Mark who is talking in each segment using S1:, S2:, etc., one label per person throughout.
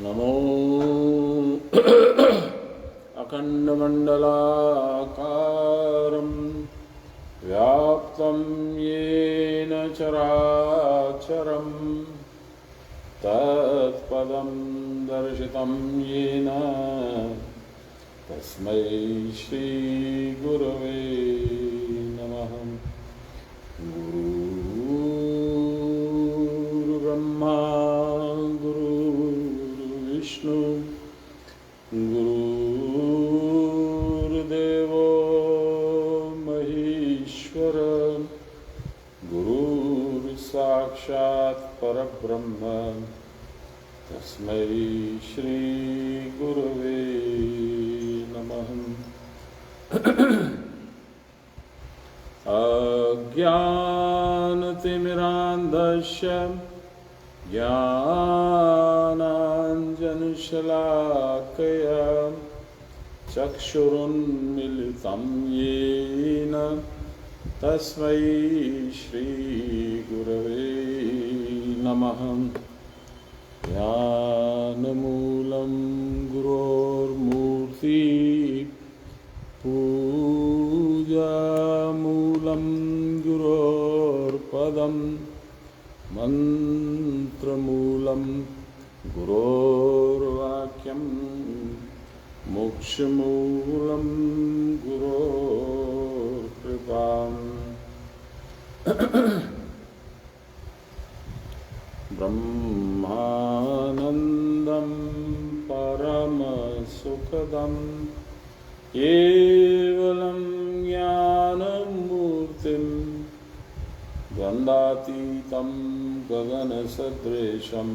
S1: नमो अखण्डमण्डलाकारं व्याप्तं येन चराचरं तत्पदं दर्शितं येन तस्मै श्रीगुरवे नमः। गुरुर्ब्रह्मा गुरुर्विष्णु गुरुर्देवो महेश्वर गुरुर्साक्षात् परब्रह्म तस्मै श्रीगुरवे नमः। अज्ञानतिमिरान्धस्य ज्ञानाञ्जनशलाकया चक्षुरुन्मिलितं येन तस्मै श्रीगुरवे नमः। ज्ञानमूलं गुरोर्मूर्ति पूजामूलं गुरोर्पदं मन्त्रमूलं गुरोर्वाक्यं मोक्षमूलं गुरोर्कृपाम्। ब्रह्मानन्दं परमसुखदं केवलं ज्ञानमूर्तिं द्वन्द्वातीतं गगनसदृशं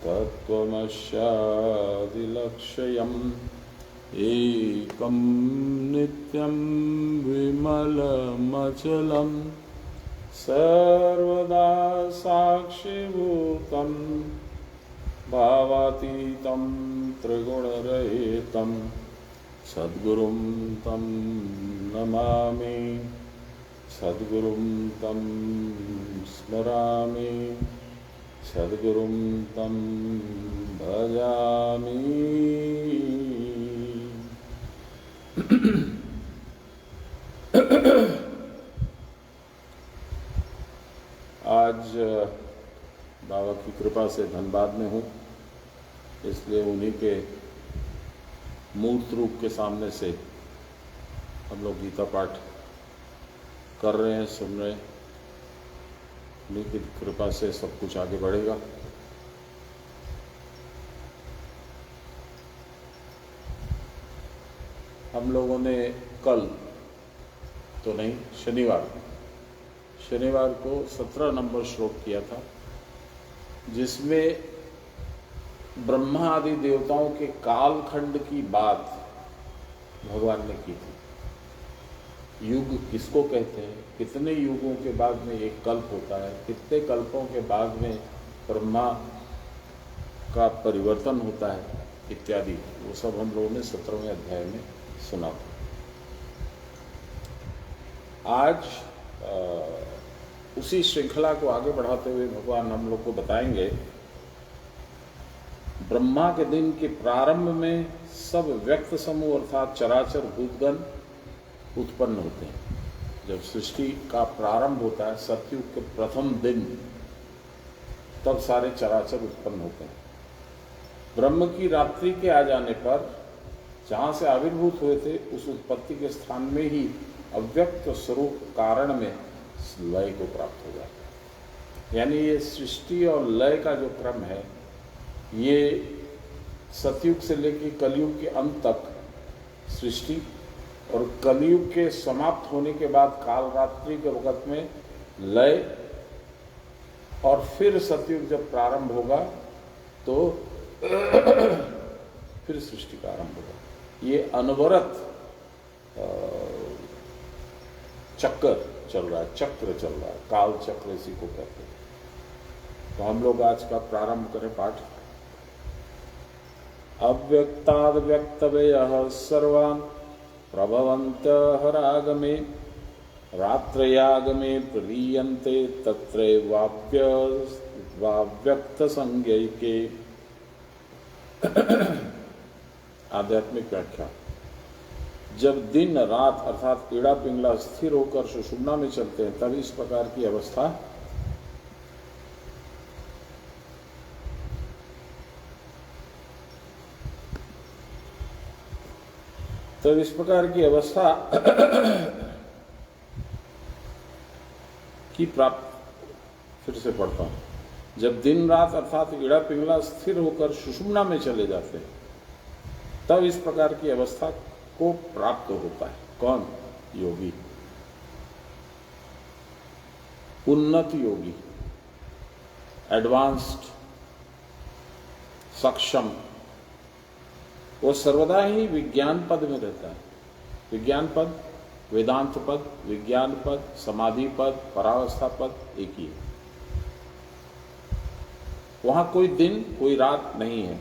S1: तत्त्वमस्यादिलक्ष्यं एकं नित्यं विमलमचलं सर्वदा साक्षिभूतं भावातीतं त्रिगुणरहितं सद्गुरुं तं नमामि, सद्गुरुं तं स्मरामि, सद्गुरुं तं भजामि। आज बाबा की कृपा से धनबाद में हूँ, इसलिए उन्हीं के मूर्त रूप के सामने से हम लोग गीता पाठ कर रहे हैं, सुन रहे हैं। उन्हीं की कृपा से सब कुछ आगे बढ़ेगा। हम लोगों ने कल तो नहीं, शनिवार को 17 नंबर श्लोक किया था, जिसमें ब्रह्मा आदि देवताओं के कालखंड की बात भगवान ने की थी। युग किसको कहते हैं, कितने युगों के बाद में एक कल्प होता है, कितने कल्पों के बाद में ब्रह्मा का परिवर्तन होता है इत्यादि, वो सब हम लोगों ने 17वें अध्याय में सुना था। आज उसी श्रृंखला को आगे बढ़ाते हुए भगवान हम लोग को बताएंगे, ब्रह्मा के दिन के प्रारंभ में सब व्यक्त समूह अर्थात चराचर भूतगण उत्पन्न होते हैं। जब सृष्टि का प्रारंभ होता है, सतयुग के प्रथम दिन, तब सारे चराचर उत्पन्न होते हैं। ब्रह्म की रात्रि के आ जाने पर जहाँ से आविर्भूत हुए थे, उस उत्पत्ति के स्थान में ही अव्यक्त स्वरूप कारण में लय को प्राप्त हो जाता है। यानी ये सृष्टि और लय का जो क्रम है, ये सतयुग से लेकर कलयुग के अंत तक सृष्टि, और कलयुग के समाप्त होने के बाद काल रात्रि के वक्त में लय, और फिर सतयुग जब प्रारंभ होगा तो फिर सृष्टि का आरंभ होगा। ये अनवरत चक्र चल रहा है, चक्र चल रहा है, काल चक्र इसी को कहते हैं। तो हम लोग आज का प्रारंभ करें पाठ। अव्यक्ताद् व्यक्तवयः सर्वान् प्रभवन्तः हरागमे रात्रयागमे प्रलीयन्ते तत्रैवाव्यक्तसंज्ञैके। आध्यात्मिक व्याख्या। जब दिन रात अर्थात ईड़ा पिंगला स्थिर होकर सुषुम्ना में चलते हैं, तब इस प्रकार की अवस्था की प्राप्त, फिर से पढ़ता हूं। जब दिन रात अर्थात ईड़ा पिंगला स्थिर होकर सुषुम्ना में चले जाते हैं, तब इस प्रकार की अवस्था को प्राप्त होता है। कौन? योगी, उन्नत योगी, एडवांस्ड, सक्षम। वो सर्वदा ही विज्ञान पद में रहता है। विज्ञान पद, वेदांत पद, विज्ञान पद, समाधि पद, परावस्था पद एक ही है। वहां कोई दिन कोई रात नहीं है,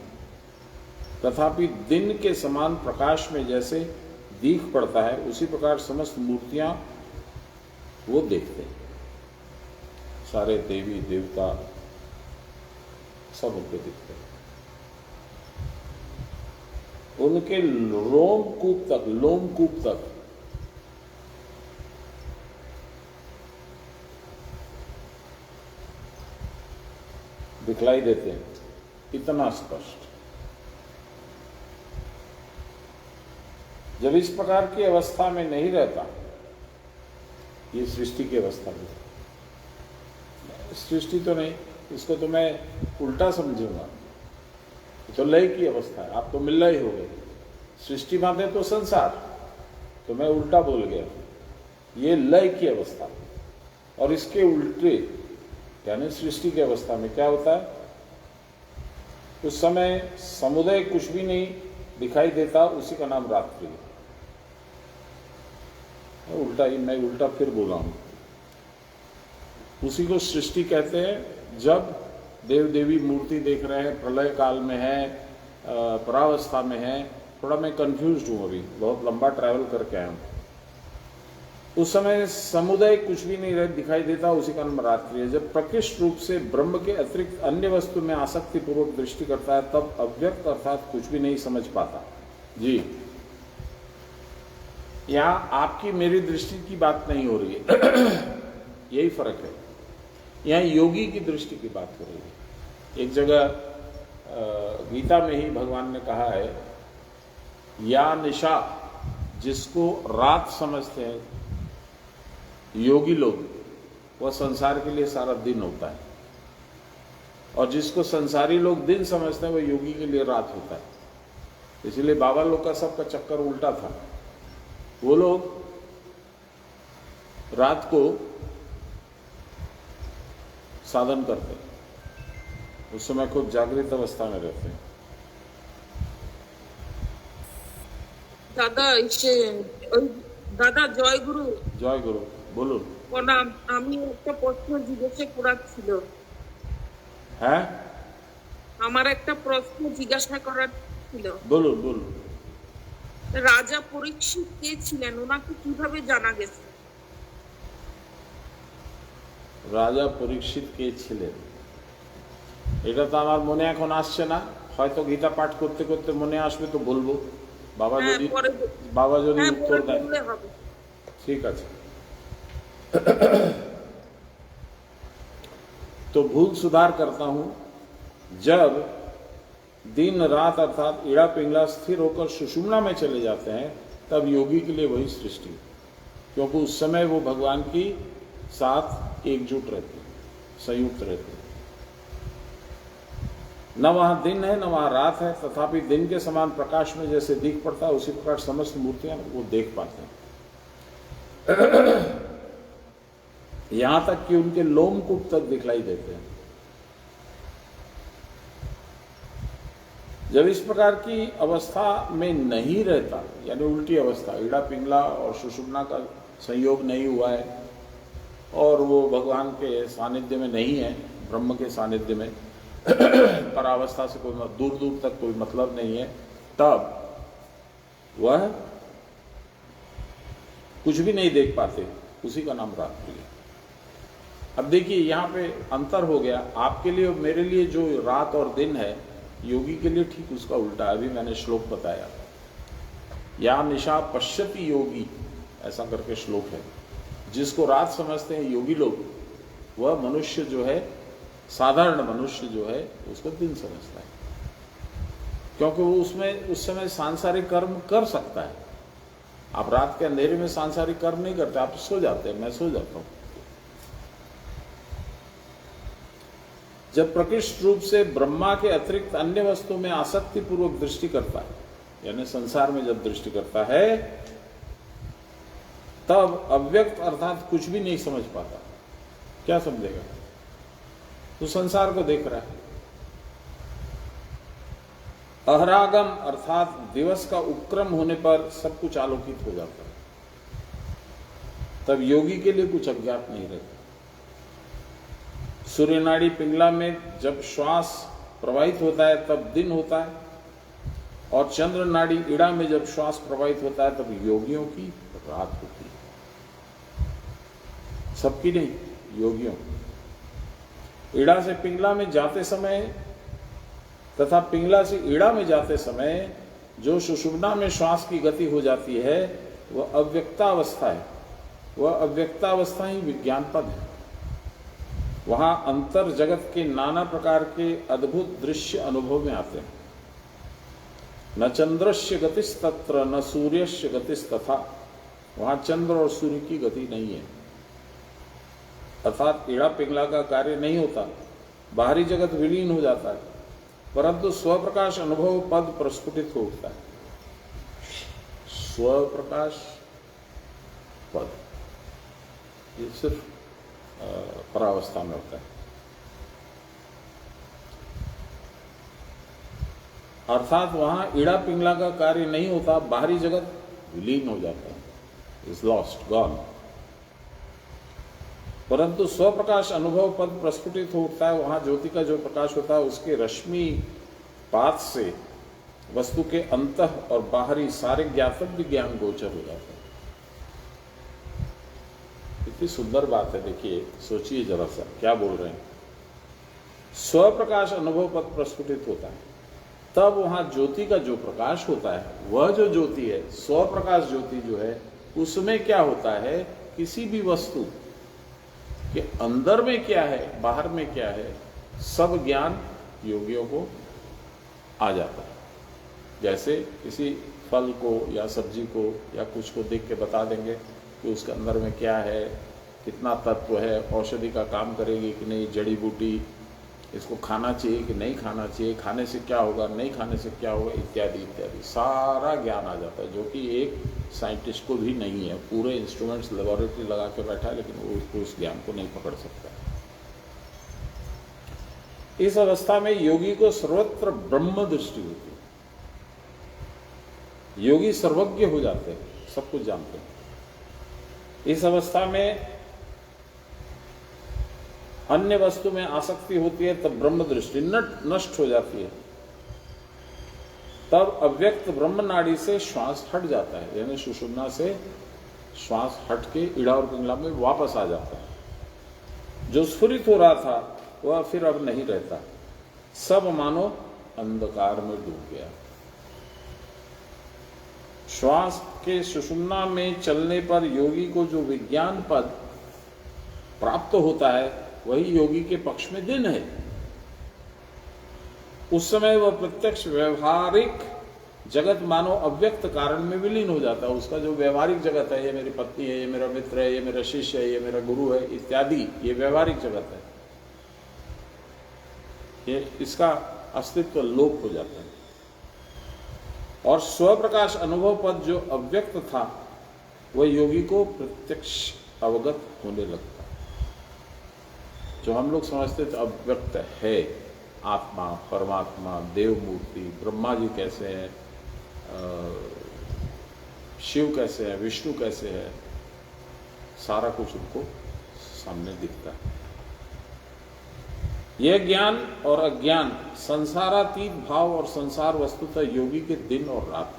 S1: तथापि दिन के समान प्रकाश में जैसे दीख पड़ता है, उसी प्रकार समस्त मूर्तियां वो देखते हैं। सारे देवी देवता सब उनको दिखते हैं। उनके लोमकूप तक दिखलाई देते हैं, इतना स्पष्ट। जब इस प्रकार की अवस्था में नहीं रहता, ये सृष्टि की अवस्था में, सृष्टि तो नहीं, इसको तो मैं उल्टा समझूंगा, तो लय की अवस्था है। आप तो मिल ही हो गए, सृष्टि माने तो संसार, तो मैं उल्टा बोल गया। ये लय की अवस्था, और इसके उल्टे यानी सृष्टि की अवस्था में क्या होता है? उस समय समुदाय कुछ भी नहीं, दिखाई देता उसी का नाम रात्रि है। मैं उल्टा फिर बोला हूं। उसी को सृष्टि कहते हैं। जब देव देवी मूर्ति देख रहे हैं, प्रलय काल में है, परावस्था में है, थोड़ा मैं कंफ्यूज्ड हूं, अभी बहुत लंबा ट्रैवल करके आया हूं। उस समय समुदाय कुछ भी नहीं दिखाई देता, उसी का नाम रात्रि है। जब प्रकृष्ट रूप से ब्रह्म के अतिरिक्त अन्य वस्तु में आसक्ति पूर्वक दृष्टि करता है, तब अव्यक्त अर्थात कुछ भी नहीं समझ पाता। जी, यहां आपकी मेरी दृष्टि की बात नहीं हो रही है यही फर्क है। यहां योगी की दृष्टि की बात हो रही है। एक जगह गीता में ही भगवान ने कहा है, या निशा, जिसको रात समझते हैं योगी लोग, वह संसार के लिए सारा दिन होता है, और जिसको संसारी लोग दिन समझते हैं वह योगी के लिए रात होता है। इसलिए बाबा लोग का सबका चक्कर उल्टा था। वो लोग रात को साधन करते हैं, उस समय खूब जागृत अवस्था में रहते हैं।
S2: দাদা জয় গুরু।
S1: জয় গুরু, বলুন।
S2: প্রণাম। আমি একটা প্রশ্ন জিজ্ঞাসা করার ছিল।
S1: হ্যাঁ,
S2: আমার একটা প্রশ্ন জিজ্ঞাসা করার ছিল।
S1: বলুন বলুন।
S2: রাজা পরীক্ষিত কে ছিলেন, ওনাকে কিভাবে জানা গেছে?
S1: রাজা পরীক্ষিত কে ছিলেন এটা তো আমার মনে এখন আসছে না, হয়তো গীতা পাঠ করতে করতে মনে আসবে তো বলবো। বাবা যদি উত্তর দেন ঠিক আছে। तो भूल सुधार करता हूं। जब दिन रात अर्थात ईड़ा पिंगला स्थिर होकर सुषुम्ना में चले जाते हैं, तब योगी के लिए वही सृष्टि, क्योंकि उस समय वो भगवान की साथ एकजुट रहते हैं, संयुक्त रहते हैं। न वहां दिन है न वहां रात है, तथापि दिन के समान प्रकाश में जैसे दिख पड़ता है, उसी प्रकार समस्त मूर्तियां वो देख पाते हैं। यहां तक कि उनके लोमकूप तक दिखलाई देते हैं। जब इस प्रकार की अवस्था में नहीं रहता, यानी उल्टी अवस्था, ईड़ा पिंगला और सुषुम्ना का संयोग नहीं हुआ है और वो भगवान के सानिध्य में नहीं है, ब्रह्म के सानिध्य में, परावस्था से कोई दूर दूर तक कोई मतलब नहीं है, तब वह कुछ भी नहीं देख पाते, उसी का नाम रात्रि है। अब देखिए यहां पे अंतर हो गया, आपके लिए और मेरे लिए जो रात और दिन है, योगी के लिए ठीक उसका उल्टा। अभी मैंने श्लोक बताया, या निशा पश्यति योगी, ऐसा करके श्लोक है। जिसको रात समझते हैं योगी लोग, वह मनुष्य जो है, साधारण मनुष्य जो है, उसको दिन समझता है, क्योंकि वो उसमें उस समय सांसारिक कर्म कर सकता है। आप रात के अंधेरे में सांसारिक कर्म नहीं करते, आप सो जाते हैं, मैं सो जाता हूं। जब प्रकृष्ट रूप से ब्रह्मा के अतिरिक्त अन्य वस्तुओं में आसक्ति पूर्वक दृष्टि करता है, यानी संसार में जब दृष्टि करता है, तब अव्यक्त अर्थात कुछ भी नहीं समझ पाता। क्या समझेगा? तो संसार को देख रहा है। अहरागम अर्थात दिवस का उपक्रम होने पर सब कुछ आलोकित हो जाता है, तब योगी के लिए कुछ अज्ञात नहीं रहता। सूर्य नाड़ी पिंगला में जब श्वास प्रवाहित होता है तब दिन होता है, और चंद्र नाड़ी ईड़ा में जब श्वास प्रवाहित होता है तब योगियों की रात होती है। सबकी नहीं, योगियों। ईड़ा से पिंगला में जाते समय तथा पिंगला से ईड़ा में जाते समय जो सुषुम्ना में श्वास की गति हो जाती है, वह अव्यक्तावस्था है। वह अव्यक्तावस्था ही विज्ञान पद है। वहां अंतर जगत के नाना प्रकार के अद्भुत दृश्य अनुभव में आते हैं। न चंद्रस्य गतिस्तत्र न सूर्यस्य गतिस्तथा, वहां चंद्र और सूर्य की गति नहीं है, अर्थात ईड़ा पिंगला का कार्य नहीं होता, बाहरी जगत विलीन हो जाता है, परंतु स्वप्रकाश अनुभव पद प्रस्फुटित हो उठता है। स्वप्रकाश पद ये सिर्फ परावस्था में होता है। अर्थात वहां ईड़ा पिंगला का कार्य नहीं होता, बाहरी जगत विलीन हो जाता है, इज लॉस्ट, गॉन। परंतु स्वप्रकाश अनुभव पद प्रस्फुटित होता है, वहां ज्योति का जो प्रकाश होता है उसके रश्मि पात से वस्तु के अंतः और बाहरी सारे ज्ञातव्य ज्ञान गोचर हो जाता है। इतनी सुंदर बात है, देखिए सोचिए जरा सा क्या बोल रहे हैं। स्वप्रकाश अनुभव पद प्रस्फुटित होता है, तब वहां ज्योति का जो प्रकाश होता है, वह जो ज्योति है, स्वप्रकाश ज्योति जो है, उसमें क्या होता है, किसी भी वस्तु के अंदर में क्या है, बाहर में क्या है, सब ज्ञान योगियों को आ जाता है। जैसे किसी फल को या सब्जी को या कुछ को देख के बता देंगे कि उसके अंदर में क्या है, कितना तत्व है, औषधि का काम करेगी कि नहीं, जड़ी बूटी, इसको खाना चाहिए कि नहीं खाना चाहिए, खाने से क्या होगा, नहीं खाने से क्या होगा, इत्यादि इत्यादि सारा ज्ञान आ जाता है, जो कि एक साइंटिस्ट को भी नहीं है। पूरे इंस्ट्रूमेंट्स लेबोरेटरी लगा के बैठा है, लेकिन वो उस ज्ञान को नहीं पकड़ सकता। इस अवस्था में योगी को सर्वत्र ब्रह्म दृष्टि होती है। योगी सर्वज्ञ हो जाते हैं, सब कुछ जानते हैं। इस अवस्था में अन्य वस्तु में आसक्ति होती है, तब ब्रह्म दृष्टि नष्ट हो जाती है। तब अव्यक्त ब्रह्म नाड़ी से श्वास हट जाता है, यानी सुषुम्ना से श्वास हट के ईड़ा और पिंगला में वापस आ जाता है। जो स्फुरित हो रहा था वह फिर अब नहीं रहता, सब मानो अंधकार में डूब गया। श्वास के सुषुम्ना में चलने पर योगी को जो विज्ञान पद प्राप्त होता है, वही योगी के पक्ष में दिन है। उस समय वह प्रत्यक्ष व्यवहारिक जगत मानो अव्यक्त कारण में विलीन हो जाता है। उसका जो व्यवहारिक जगत है, ये मेरी पत्नी है, ये मेरा मित्र है, ये मेरा शिष्य है, ये मेरा गुरु है इत्यादि, ये व्यवहारिक जगत है, ये इसका अस्तित्व लोप हो जाता है। और स्वप्रकाश अनुभव पद जो अव्यक्त था, वह योगी को प्रत्यक्ष अवगत होने लगता है। जो हम लोग समझते थे अव्यक्त है, आत्मा, परमात्मा, देव मूर्ति, ब्रह्मा जी कैसे हैं, शिव कैसे है, विष्णु कैसे है, सारा कुछ उनको सामने दिखता है। यह ज्ञान और अज्ञान संसारातीत भाव और संसार वस्तुतः योगी के दिन और रात।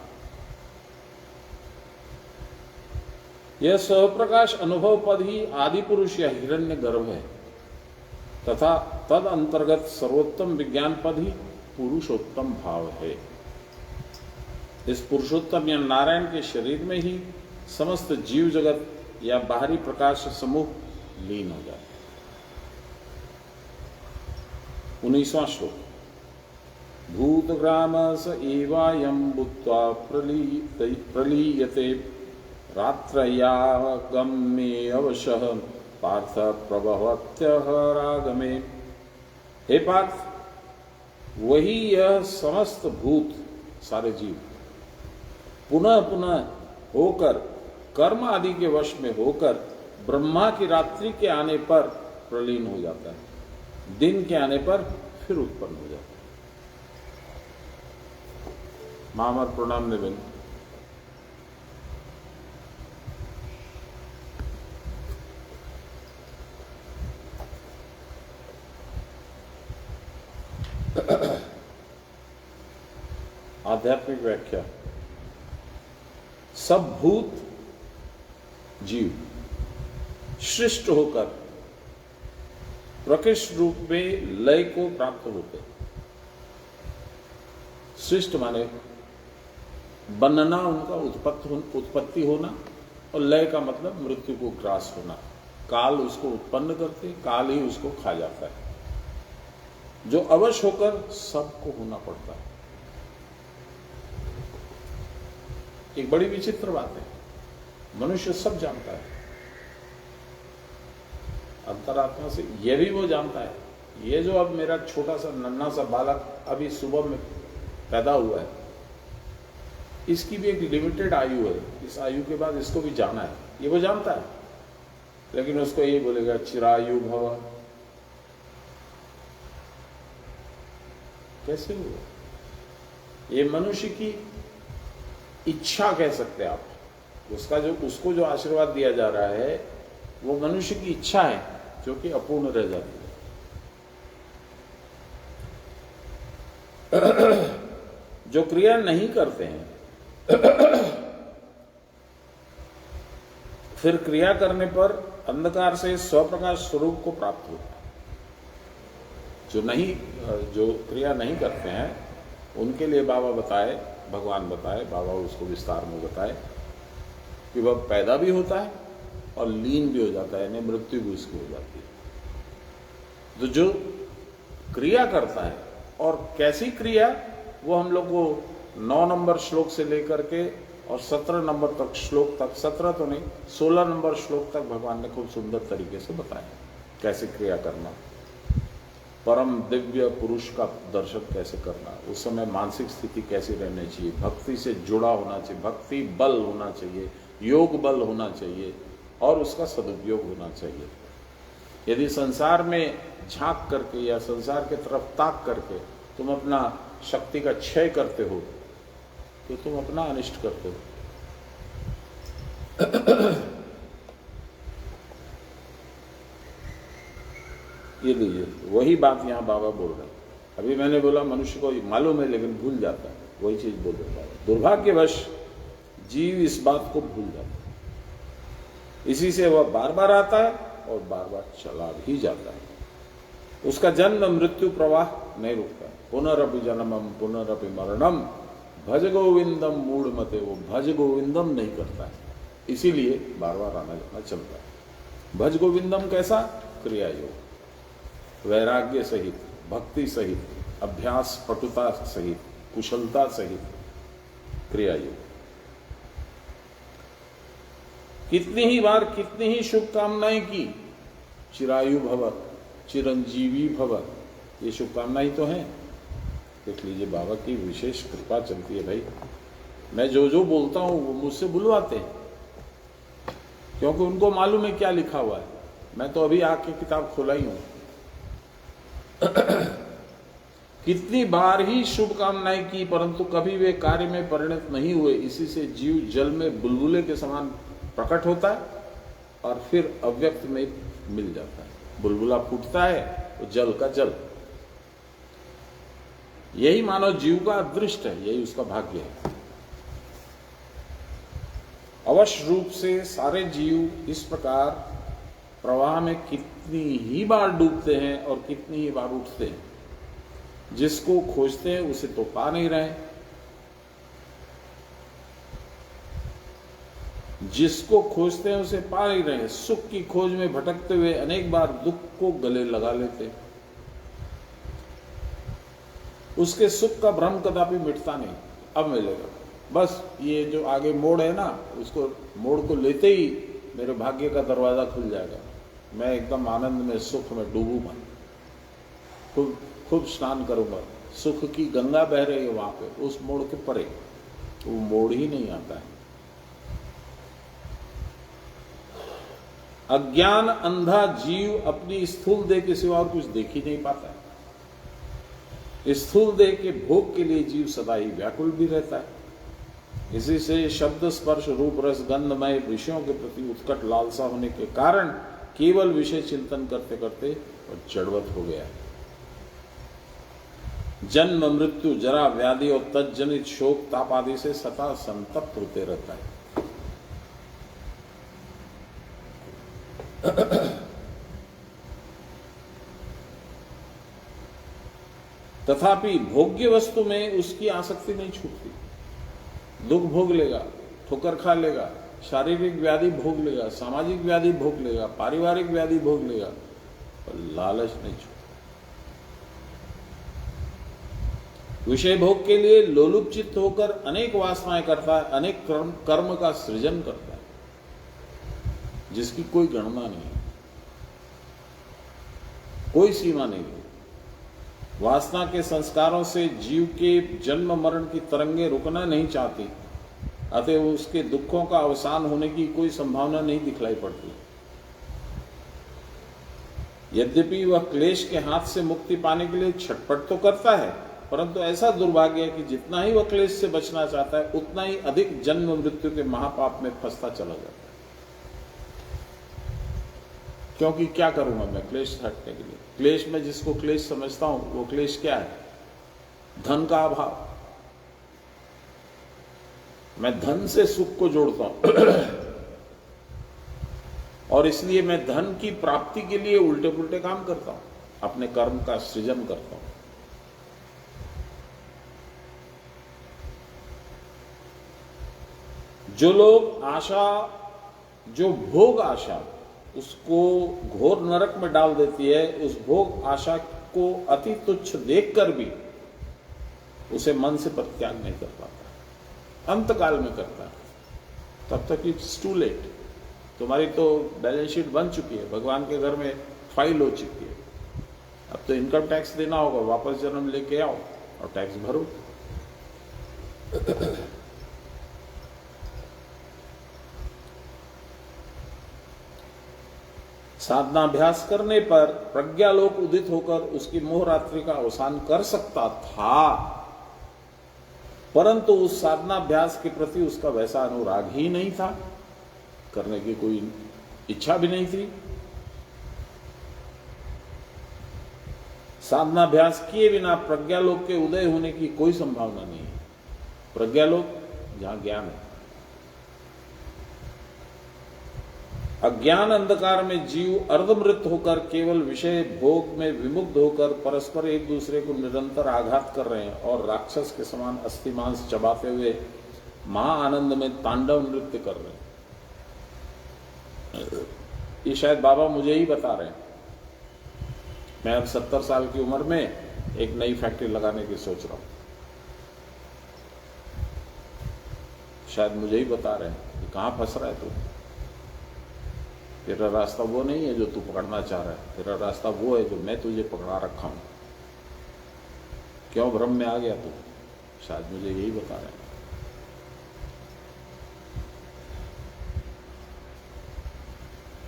S1: यह स्वप्रकाश अनुभव पद ही आदि पुरुष या हिरण्य गर्भ है, तथा तद अंतर्गत सर्वोत्तम विज्ञान पद ही पुरुषोत्तम भाव है। इस पुरुषोत्तम या नारायण के शरीर में ही समस्त जीव जगत या बाहरी प्रकाश समूह लीन हो जाए। 19वां श्लोक। भूतग्राम स एवायं भूत्वा प्रलीयते रात्रयागम्ये अवशः पार्थ प्रभवत्यः रागमे। हे पार्थ, वही यह समस्त भूत, सारे जीव पुनः पुनः होकर, कर्म आदि के वश में होकर, ब्रह्मा की रात्रि के आने पर प्रलीन हो जाता है, दिन के आने पर फिर उत्पन्न हो जाता है। मामर प्रणाम निवेदन। आध्यात्मिक व्याख्या। सब भूत जीव सृष्ट होकर प्रकृष्ट रूप में लय को प्राप्त होते। सृष्ट माने बनना, उनका उत्पत्ति होना, और लय का मतलब मृत्यु को ग्रास होना। काल उसको उत्पन्न करते, काल ही उसको खा जाता है। जो अवश्य होकर सबको होना पड़ता है। एक बड़ी विचित्र बात है, मनुष्य सब जानता है अंतरात्मा से, यह भी वो जानता है। ये जो अब मेरा छोटा सा नन्हा सा बालक अभी सुबह में पैदा हुआ है, इसकी भी एक लिमिटेड आयु है, इस आयु के बाद इसको भी जाना है, ये वो जानता है। लेकिन उसको ये बोलेगा चिरायु भव, कैसे हुआ? ये मनुष्य की इच्छा कह सकते हैं आप। उसको जो आशीर्वाद दिया जा रहा है वो मनुष्य की इच्छा है जो कि अपूर्ण रह जाती है। जो क्रिया नहीं करते हैं फिर क्रिया करने पर अंधकार से स्वप्रकाश स्वरूप को प्राप्त होता है। जो क्रिया नहीं करते हैं उनके लिए बाबा बताए, भगवान बताए, बाबा उसको विस्तार में बताए कि वह पैदा भी होता है और लीन भी हो जाता है, यानी मृत्यु भी उसकी हो जाती है। तो जो क्रिया करता है, और कैसी क्रिया, वो हम लोग को 9 नंबर श्लोक से लेकर के और 17 नंबर तक श्लोक तक, 17 तो नहीं 16 नंबर श्लोक तक भगवान ने खूब सुंदर तरीके से बताया कैसे क्रिया करना, परम दिव्य पुरुष का दर्शन कैसे करना, उस समय मानसिक स्थिति कैसी रहनी चाहिए, भक्ति से जुड़ा होना चाहिए, भक्ति बल होना चाहिए, योग बल होना चाहिए और उसका सदुपयोग होना चाहिए। यदि संसार में झांक करके या संसार के तरफ ताक करके तुम अपना शक्ति का क्षय करते हो तो तुम अपना अनिष्ट करते हो। ये लीजिए, वही बात यहाँ बाबा बोल रहे हैं। अभी मैंने बोला मनुष्य को मालूम है लेकिन भूल जाता है, वही चीज बोल रहे बाबा। दुर्भाग्यवश जीव इस बात को भूल जाता है, इसी से वह बार बार आता है और बार बार चला भी जाता है। उसका जन्म मृत्यु प्रवाह नहीं रुकता। पुनरपि जन्मम पुनरपि मरणम भज गोविंदम मूढ़ मते, वो भज गोविंदम नहीं करता है, इसीलिए बार बार आना जाना चलता है। भज गोविंदम कैसा? क्रिया योग, वैराग्य सहित, भक्ति सहित, अभ्यास पटुता सहित, कुशलता सहित क्रिया योग। कितनी ही बार कितनी ही शुभकामनाएं की, चिरायु भव, चिरंजीवी भव, ये शुभकामनाएं तो हैं। देख लीजिए बाबा की विशेष कृपा चलती है भाई। मैं जो बोलता हूं वो मुझसे बुलवाते हैं, क्योंकि उनको मालूम है क्या लिखा हुआ है। मैं तो अभी आके किताब खोला ही हूं। कितनी बार ही शुभकामनाएं की परंतु कभी वे कार्य में परिणत नहीं हुए। इसी से जीव जल में बुलबुले के समान प्रकट होता है और फिर अव्यक्त में मिल जाता है। बुलबुला फूटता है तो जल का जल। यही मानव जीव का अदृष्ट है, यही उसका भाग्य है। अवश्य रूप से सारे जीव इस प्रकार प्रवाह में कितनी ही बार डूबते हैं और कितनी ही बार उठते हैं। जिसको खोजते हैं उसे तो पा नहीं रहे, जिसको खोजते हैं उसे पा नहीं रहे। सुख की खोज में भटकते हुए अनेक बार दुख को गले लगा लेते हैं। उसके सुख का भ्रम कदापि मिटता नहीं, अब मिलेगा। बस ये जो आगे मोड़ है ना, उसको मोड़ को लेते ही मेरे भाग्य का दरवाजा खुल जाएगा। मैं एकदम आनंद में, सुख में डूबूंगा, खूब खूब स्नान करूंगा। सुख की गंगा बह रही है वहां पे, उस मोड़ के परे वो मोड़ ही नहीं आता है। अज्ञान अंधा जीव अपनी स्थूल देह के सिवा और कुछ देख ही नहीं पाता है। स्थूल देह के भोग के लिए जीव सदा ही व्याकुल भी रहता है। इसी से शब्द स्पर्श रूप रस गंधमय विषयों के प्रति उत्कट लालसा होने के कारण केवल विषय चिंतन करते करते और जड़वत हो गया है। जन्म मृत्यु जरा व्याधि और तज्जनित शोक ताप आदि से सदा संतप्त होते रहता है। तथापि भोग्य वस्तु में उसकी आसक्ति नहीं छूटती। दुख भोग लेगा, ठोकर खा लेगा, शारीरिक व्याधि भोग लेगा, सामाजिक व्याधि भोग लेगा, पारिवारिक व्याधि भोग लेगा, पर लालच नहीं छूटता। विषय भोग के लिए लोलुप चित्त होकर अनेक वासनाएं करता है, अनेक कर्म का सृजन करता है, जिसकी कोई गणना नहीं, कोई सीमा नहीं है। वासना के संस्कारों से जीव के जन्म मरण की तरंगें रुकना नहीं चाहती, अतः उसके दुखों का अवसान होने की कोई संभावना नहीं दिखलाई पड़ती। यद्यपि वह क्लेश के हाथ से मुक्ति पाने के लिए छटपट तो करता है, परंतु ऐसा दुर्भाग्य है कि जितना ही वह क्लेश से बचना चाहता है उतना ही अधिक जन्म मृत्यु के महापाप में फंसता चला जाता है। क्योंकि क्या करूंगा मैं क्लेश हटने के लिए? क्लेश में जिसको क्लेश समझता हूं वो क्लेश क्या है? धन का अभाव। मैं धन से सुख को जोड़ता हूं और इसलिए मैं धन की प्राप्ति के लिए उल्टे पुल्टे काम करता हूं, अपने कर्म का सृजन करता हूं। जो लोग आशा, जो भोग आशा उसको घोर नरक में डाल देती है, उस भोग आशा को अति तुच्छ देखकर भी उसे मन से परित्याग नहीं कर पाता, अंतकाल में करता है। तब तक इट्स टू लेट। तुम्हारी तो बैलेंस शीट बन चुकी है, भगवान के घर में फाइल हो चुकी है। अब तो इनकम टैक्स देना होगा, वापस जन्म लेके आओ और टैक्स भरो। साधना अभ्यास करने पर प्रज्ञालोक उदित होकर उसकी मोह रात्रि का अवसान कर सकता था, परंतु उस साधना अभ्यास के प्रति उसका वैसा अनुराग ही नहीं था, करने की कोई इच्छा भी नहीं थी। साधना अभ्यास किए बिना प्रज्ञालोक के उदय होने की कोई संभावना नहीं है। प्रज्ञालोक जहां ज्ञान है। अज्ञान अंधकार में जीव अर्धमृत होकर केवल विषय भोग में विमुग्ध होकर परस्पर एक दूसरे को निरंतर आघात कर रहे हैं और राक्षस के समान अस्थि मांस चबाते हुए महाआनंद में तांडव नृत्य कर रहे हैं। ये शायद बाबा मुझे ही बता रहे हैं। मैं अब 70 साल की उम्र में एक नई फैक्ट्री लगाने की सोच रहा हूं। शायद मुझे ही बता रहे हैं कि कहां फंस रहा है तू। तेरा रास्ता वो नहीं है जो तू पकड़ना चाह रहा है, तेरा रास्ता वो है जो मैं तुझे पकड़ा रखा हूं। क्यों भ्रम में आ गया तू? शायद मुझे यही बता रहे हैं।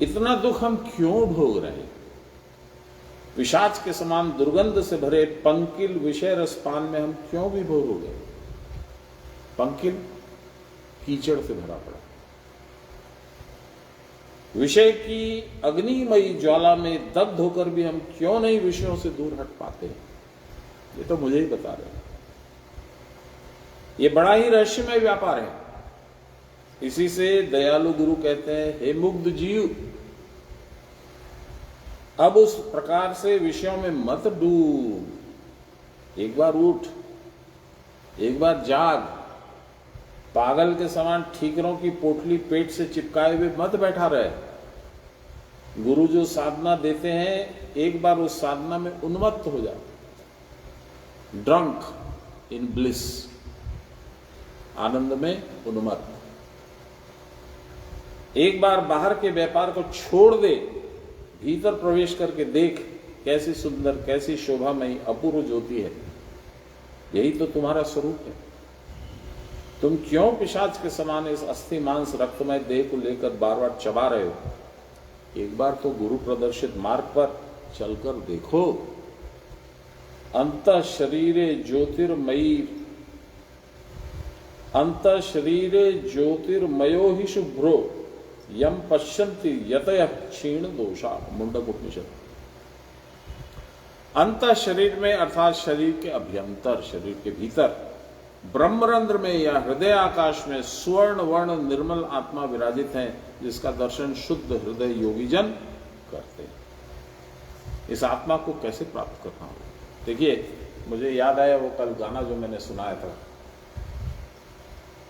S1: इतना दुख हम क्यों भोग रहे हैं? पिशाच के समान दुर्गंध से भरे पंकिल विषय रसपान में हम क्यों भी भोग हो गए? पंकिल कीचड़ से भरा पड़ा। विषय की अग्निमयी ज्वाला में दग्ध होकर भी हम क्यों नहीं विषयों से दूर हट पाते? ये तो मुझे ही बता रहे हैं। ये बड़ा ही रहस्यमय व्यापार है। इसी से दयालु गुरु कहते हैं, हे मुग्ध जीव, अब उस प्रकार से विषयों में मत डूब। एक बार उठ, एक बार जाग। पागल के समान ठीकरों की पोटली पेट से चिपकाए हुए मत बैठा रहे। गुरु जो साधना देते हैं, एक बार उस साधना में उन्मत्त हो जा। ड्रंक इन ब्लिस, आनंद में उन्मत्त। एक बार बाहर के व्यापार को छोड़ दे, भीतर प्रवेश करके देख कैसी सुंदर, कैसी शोभामयी अपूर्व ज्योति है। यही तो तुम्हारा स्वरूप है। तुम क्यों पिशाच के समान इस अस्थि मांस रक्तमय देह को लेकर बार बार चबा रहे हो? एक बार तो गुरु प्रदर्शित मार्ग पर चलकर देखो। अंतः शरीरे ज्योतिर्मयी, अंतः शरीरे ज्योतिर्मयो ही शुभ्रो यम पश्यन्ति यतयः क्षीण दोषा। मुंडक उपनिषद। अंतः शरीर में अर्थात शरीर के अभ्यंतर, शरीर के भीतर ब्रह्मरंध्र में या हृदय आकाश में स्वर्ण वर्ण निर्मल आत्मा विराजित है, जिसका दर्शन शुद्ध हृदय योगीजन करते हैं। इस आत्मा को कैसे प्राप्त करना होगा? देखिए, मुझे याद आया वो कल गाना जो मैंने सुनाया था।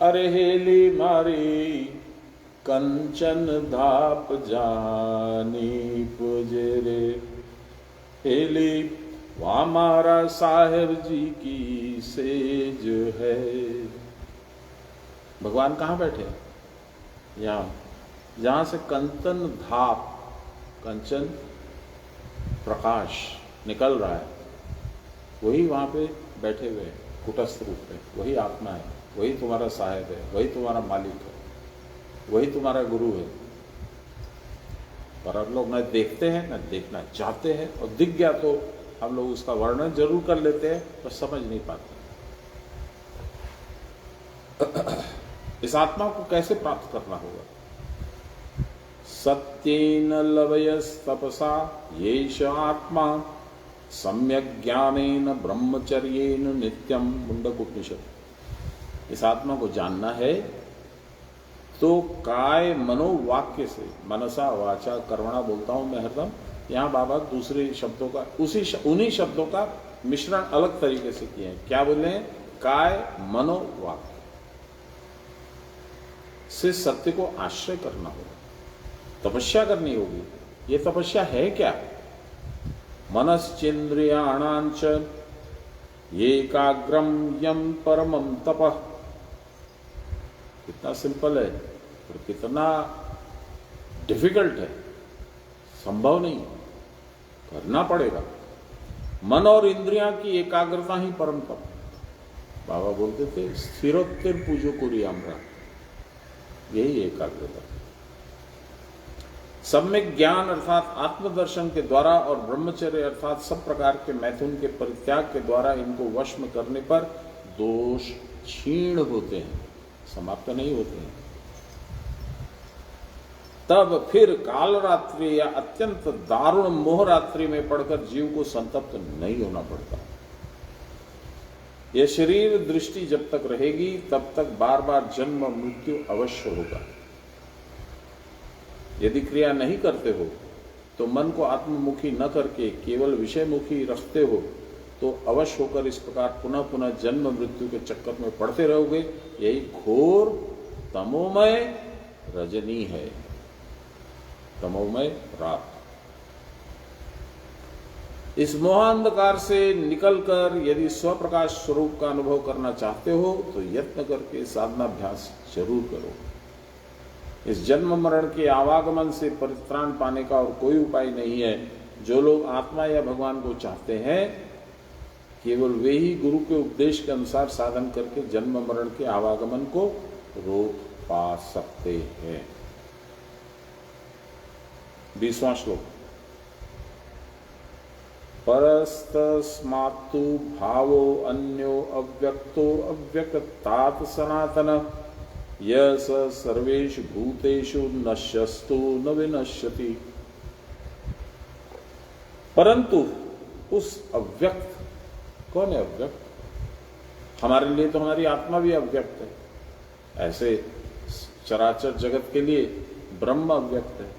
S1: अरे हेली मारी कंचन धाप जानी पुजरे, हेली वहां हमारा साहेब जी की सेज है। भगवान कहाँ बैठे हैं? यहाँ, जहां से कंचन धाप, कंचन प्रकाश निकल रहा है, वही वहां पे बैठे हुए हैं कुटस्थ रूप में। वही आत्मा है, वही तुम्हारा साहेब है, वही तुम्हारा मालिक है, वही तुम्हारा गुरु है। पर अब लोग न देखते हैं न देखना चाहते हैं, और दिख गया तो हम लोग उसका वर्णन जरूर कर लेते हैं पर समझ नहीं पाते। इस आत्मा को कैसे प्राप्त करना होगा? सत्येन लवयस्तपसा येष आत्मा सम्यक ज्ञानेन ब्रह्मचर्येन नित्यम। मुंडक उपनिषद। इस आत्मा को जानना है तो काय मनोवाक्य से, मनसा वाचा कर्मणा बोलता हूं मैं हरदम, यहां बाबा दूसरे शब्दों का उन्हीं शब्दों का मिश्रण अलग तरीके से किए हैं। क्या बोले हैं? काय मनोवाक्य से सत्य को आश्रय करना होगा, तपस्या करनी होगी। ये तपस्या है क्या? मनश्चेन्द्रियाणांच एकाग्रम यम परमं तपः। कितना सिंपल है और कितना डिफिकल्ट है, संभव नहीं, करना पड़ेगा। मन और इंद्रियां की एकाग्रता ही परम तप। बाबा बोलते थे स्थिरोत्तिर पूजो कुरी आम्रा, यही एकाग्रता। सम्यक ज्ञान अर्थात आत्मदर्शन के द्वारा और ब्रह्मचर्य अर्थात सब प्रकार के मैथुन के परित्याग के द्वारा इनको वश में करने पर दोष क्षीण होते हैं, समाप्त नहीं होते हैं। तब फिर कालरात्रि या अत्यंत दारुण मोहरात्रि में पड़कर जीव को संतप्त नहीं होना पड़ता। यह शरीर दृष्टि जब तक रहेगी तब तक बार बार जन्म मृत्यु अवश्य होगा। यदि क्रिया नहीं करते हो तो मन को आत्ममुखी न करके केवल विषयमुखी रखते हो तो अवश्य होकर इस प्रकार पुनः पुनः जन्म मृत्यु के चक्कर में पड़ते रहोगे। यही घोर तमोमय रजनी है, तमोमय रात। इस मोहांधकार से निकलकर यदि स्वप्रकाश स्वरूप का अनुभव करना चाहते हो तो यत्न करके साधनाभ्यास जरूर करो। इस जन्म मरण के आवागमन से परित्राण पाने का और कोई उपाय नहीं है। जो लोग आत्मा या भगवान को चाहते हैं केवल वे ही गुरु के उपदेश के अनुसार साधन करके जन्म मरण के आवागमन को रोक पा सकते हैं। 20वां श्लोक। परस्तस्मात्तु भावो अन्यो अव्यक्तो अव्यक्तात सनातन यस सर्वेषु भूतेषु नश्यस्तु न विनश्यति। परंतु उस अव्यक्त, कौन है अव्यक्त? हमारे लिए तो हमारी आत्मा भी अव्यक्त है। ऐसे चराचर जगत के लिए ब्रह्म अव्यक्त है।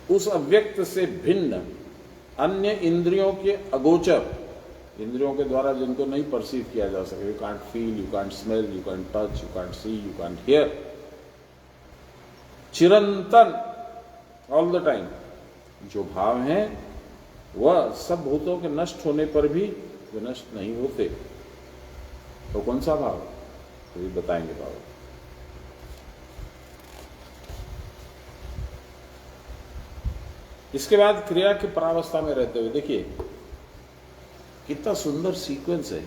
S1: उस अव्यक्त से भिन्न अन्य इंद्रियों के अगोचर, इंद्रियों के द्वारा जिनको नहीं परसीव किया जा सके, you can't feel, you can't smell, you can't touch, you can't see, you can't hear, Chirantan all the time जो भाव हैं वह सब भूतों के नष्ट होने पर भी विनष्ट नहीं होते। तो कौन सा भाव? तो ये बताएंगे बाबा। इसके बाद क्रिया की परावस्था में रहते हुए देखिए कितना सुंदर सीक्वेंस है।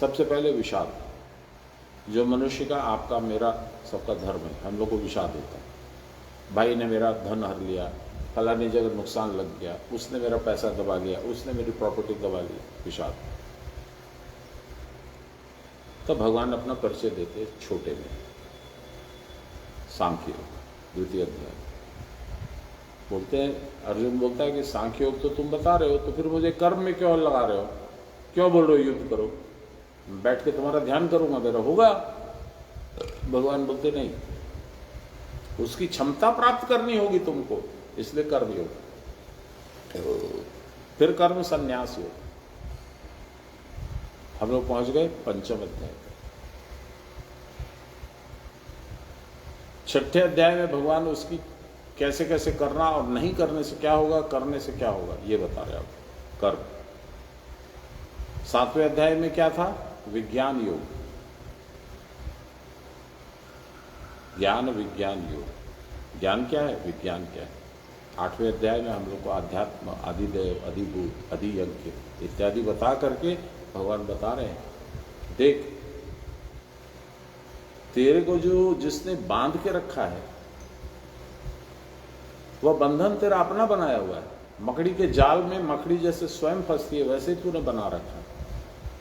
S1: सबसे पहले विषाद, जो मनुष्य का, आपका, मेरा, सबका धर्म है। हम लोग को विषाद होता है। भाई ने मेरा धन हर लिया, फलानी जगह नुकसान लग गया, उसने मेरा पैसा दबा लिया, उसने मेरी प्रॉपर्टी दबा ली, विषाद। तो भगवान अपना परिचय देते छोटे में, सांख्य योग 2 अध्याय बोलते हैं। अर्जुन बोलता है कि सांख्य योग तो तुम बता रहे हो, तो फिर मुझे कर्म में क्यों लगा रहे हो? क्यों बोल रहे हो युद्ध करो? बैठ के तुम्हारा ध्यान करूंगा, मेरा होगा। भगवान बोलते नहीं, उसकी क्षमता प्राप्त करनी होगी तुमको, इसलिए कर्म योग, फिर कर्म संन्यास योग। हम लोग पहुंच गए 5वें अध्याय। 6ठे अध्याय में भगवान उसकी कैसे कैसे करना और नहीं करने से क्या होगा, करने से क्या होगा, ये बता रहे आप। कर्म। 7वें अध्याय में क्या था? विज्ञान योग, ज्ञान विज्ञान योग। ज्ञान क्या है, विज्ञान क्या है। 8वें अध्याय में हम लोग को आध्यात्म, आदिदेव, अधिभूत, अधियज्ञ इत्यादि बता करके भगवान बता रहे हैं, देख तेरे को जो जिसने बांध के रखा है, वह बंधन तेरा अपना बनाया हुआ है। मकड़ी के जाल में मकड़ी जैसे स्वयं फंसती है वैसे ही तूने बना रखा है,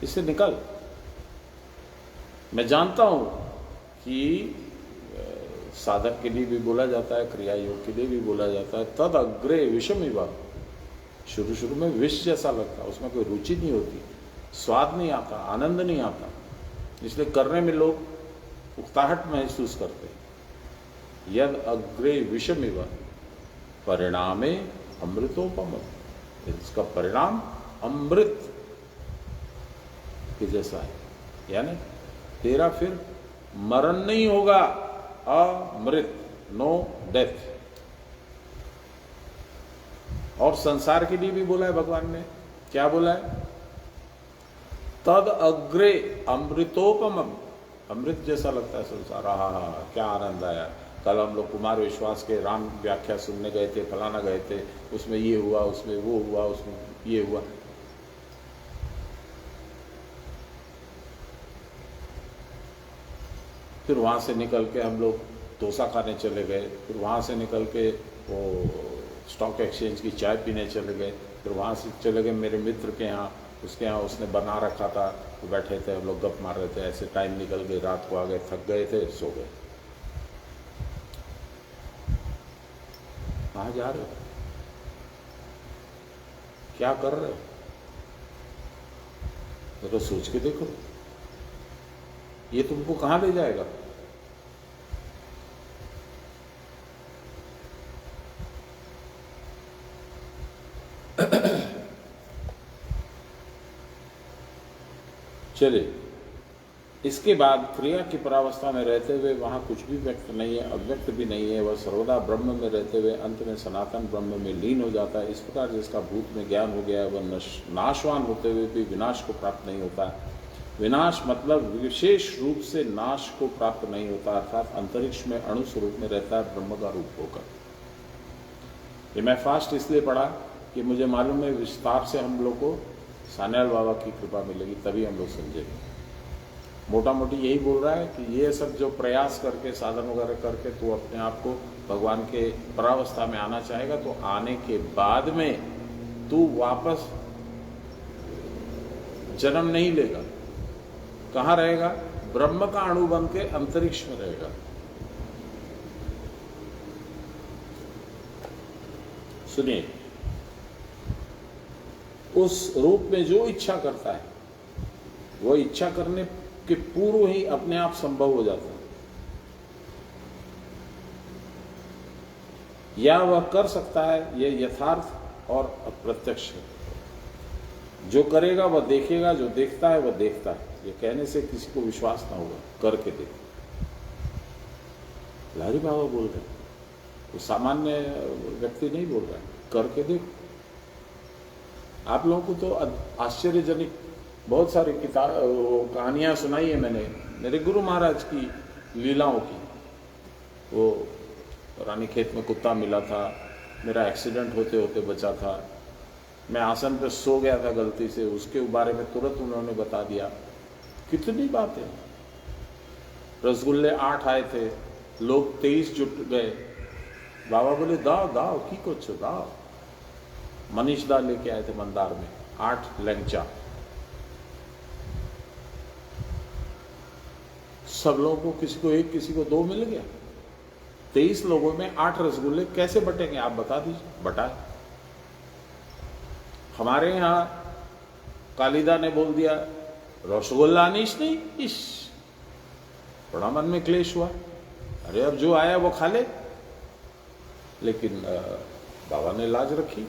S1: इससे निकल। मैं जानता हूं कि साधक के लिए भी बोला जाता है, क्रिया योग के लिए भी बोला जाता है, तद अग्रे विषम इव। शुरू शुरू में विष जैसा लगता है, उसमें कोई रुचि नहीं होती, स्वाद नहीं आता, आनंद नहीं आता, इसलिए करने में लोग उकताहट महसूस करते हैं। यद अग्रे विषम इव परिणामे अमृतोपम, इसका परिणाम अमृत के जैसा है, यानी तेरा फिर मरण नहीं होगा, अमृत, नो डेथ। और संसार के लिए भी बोला है भगवान ने, क्या बोला है? तद अग्रे अमृतोपम, अमृत जैसा लगता है संसार। हा, क्या आनंद आया। कल हम लोग कुमार विश्वास के राम व्याख्या सुनने गए थे, फलाना गए थे, उसमें ये हुआ, उसमें वो हुआ, उसमें ये हुआ। फिर वहाँ से निकल के हम लोग डोसा खाने चले गए, फिर वहाँ से निकल के वो स्टॉक एक्सचेंज की चाय पीने चले गए, फिर वहाँ से चले गए मेरे मित्र के यहाँ, उसके यहाँ उसने बना रखा था, तो बैठे थे हम लोग गप मार रहे थे, ऐसे टाइम निकल गए, रात को आ गए, थक गए थे, सो गए। कहाँ जा रहे हो, क्या कर रहे हो, तो सोच के देखो, ये तुमको कहाँ ले जाएगा। चलिए, इसके बाद क्रिया की परावस्था में रहते हुए वहाँ कुछ भी व्यक्त नहीं है, अव्यक्त भी नहीं है, वह सर्वदा ब्रह्म में रहते हुए अंत में सनातन ब्रह्म में लीन हो जाता है। इस प्रकार जिसका भूत में ज्ञान हो गया है वह नाशवान होते हुए भी विनाश को प्राप्त नहीं होता है। विनाश मतलब विशेष रूप से नाश को प्राप्त नहीं होता, अर्थात अंतरिक्ष में अणु स्वरूप में रहता है ब्रह्म का रूप होकर। ये मैं फास्ट इसलिए पढ़ा कि मुझे मालूम है विस्तार से हम लोग को सान्याल बाबा की कृपा मिलेगी, तभी हम लोग समझेंगे। मोटा मोटी यही बोल रहा है कि ये सब जो प्रयास करके साधन वगैरह करके तू अपने आप को भगवान के परावस्था में आना चाहेगा, तो आने के बाद में तू वापस जन्म नहीं लेगा। कहाँ रहेगा? ब्रह्म का अणु बन के अंतरिक्ष में रहेगा। सुनिए, उस रूप में जो इच्छा करता है वो इच्छा करने के पूर्व ही अपने आप संभव हो जाता है, या वह कर सकता है, यह यथार्थ और अप्रत्यक्ष है। जो करेगा वह देखेगा, जो देखता है वह देखता है। ये कहने से किसी को विश्वास ना होगा, करके देख। लारी बाबा बोल रहे हैं, वो सामान्य व्यक्ति नहीं बोल रहा है, करके देख। आप लोगों को तो आश्चर्यजनक बहुत सारी कहानियां सुनाई है मैंने मेरे गुरु महाराज की लीलाओं की। वो रानी खेत में कुत्ता मिला था, मेरा एक्सीडेंट होते होते बचा था, मैं आसन पे सो गया था गलती से, उसके बारे में तुरंत उन्होंने बता दिया। कितनी बातें। रसगुल्ले 8 आए थे, लोग 23 जुट गए। बाबा बोले दाओ दाओ की कुछ दाओ। मनीष दा लेके आए थे मंदार में 8 लंचा। सब लोगों को, किसी को 1 किसी को 2 मिल गया। 23 लोगों में 8 रसगुल्ले कैसे बटेंगे आप बता दीजिए। बटाए। हमारे यहाँ कालिदा ने बोल दिया रसगुल्ला अनीश नहीं इश। बड़ा मन में क्लेश हुआ, अरे अब जो आया वो खा ले। लेकिन बाबा ने लाज रखी।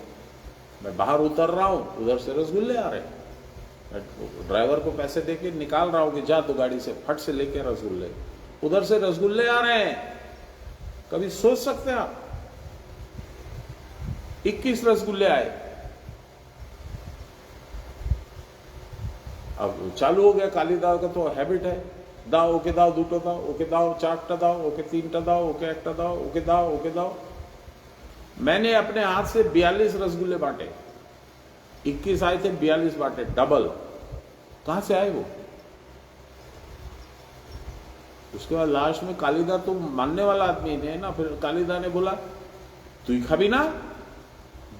S1: मैं बाहर उतर रहा हूँ, उधर से रसगुल्ले आ रहे हैं। मैं ड्राइवर को पैसे देके निकाल रहा हूँ कि जा तो गाड़ी से फट से लेके रसगुल्ले, उधर से रसगुल्ले आ रहे हैं। कभी सोच सकते हैं आप? 21 रसगुल्ले आए। अब चालू हो गया, कालिदा का तो हैबिट है, दाओ ओके दाओ दुटो दाओ ओके दाओ 4टा दाओ ओके 3टा दाओ ओके 1टा दाओ ओके दाओ ओके दाओ। मैंने अपने हाथ से 42 रसगुल्ले बांटे। 21 आए थे, 42 बांटे, डबल। कहां से आए वो? उसके बाद लास्ट में कालिदा तो मानने वाला आदमी नहीं है ना। फिर कालिदा ने बोला तू खा भी ना,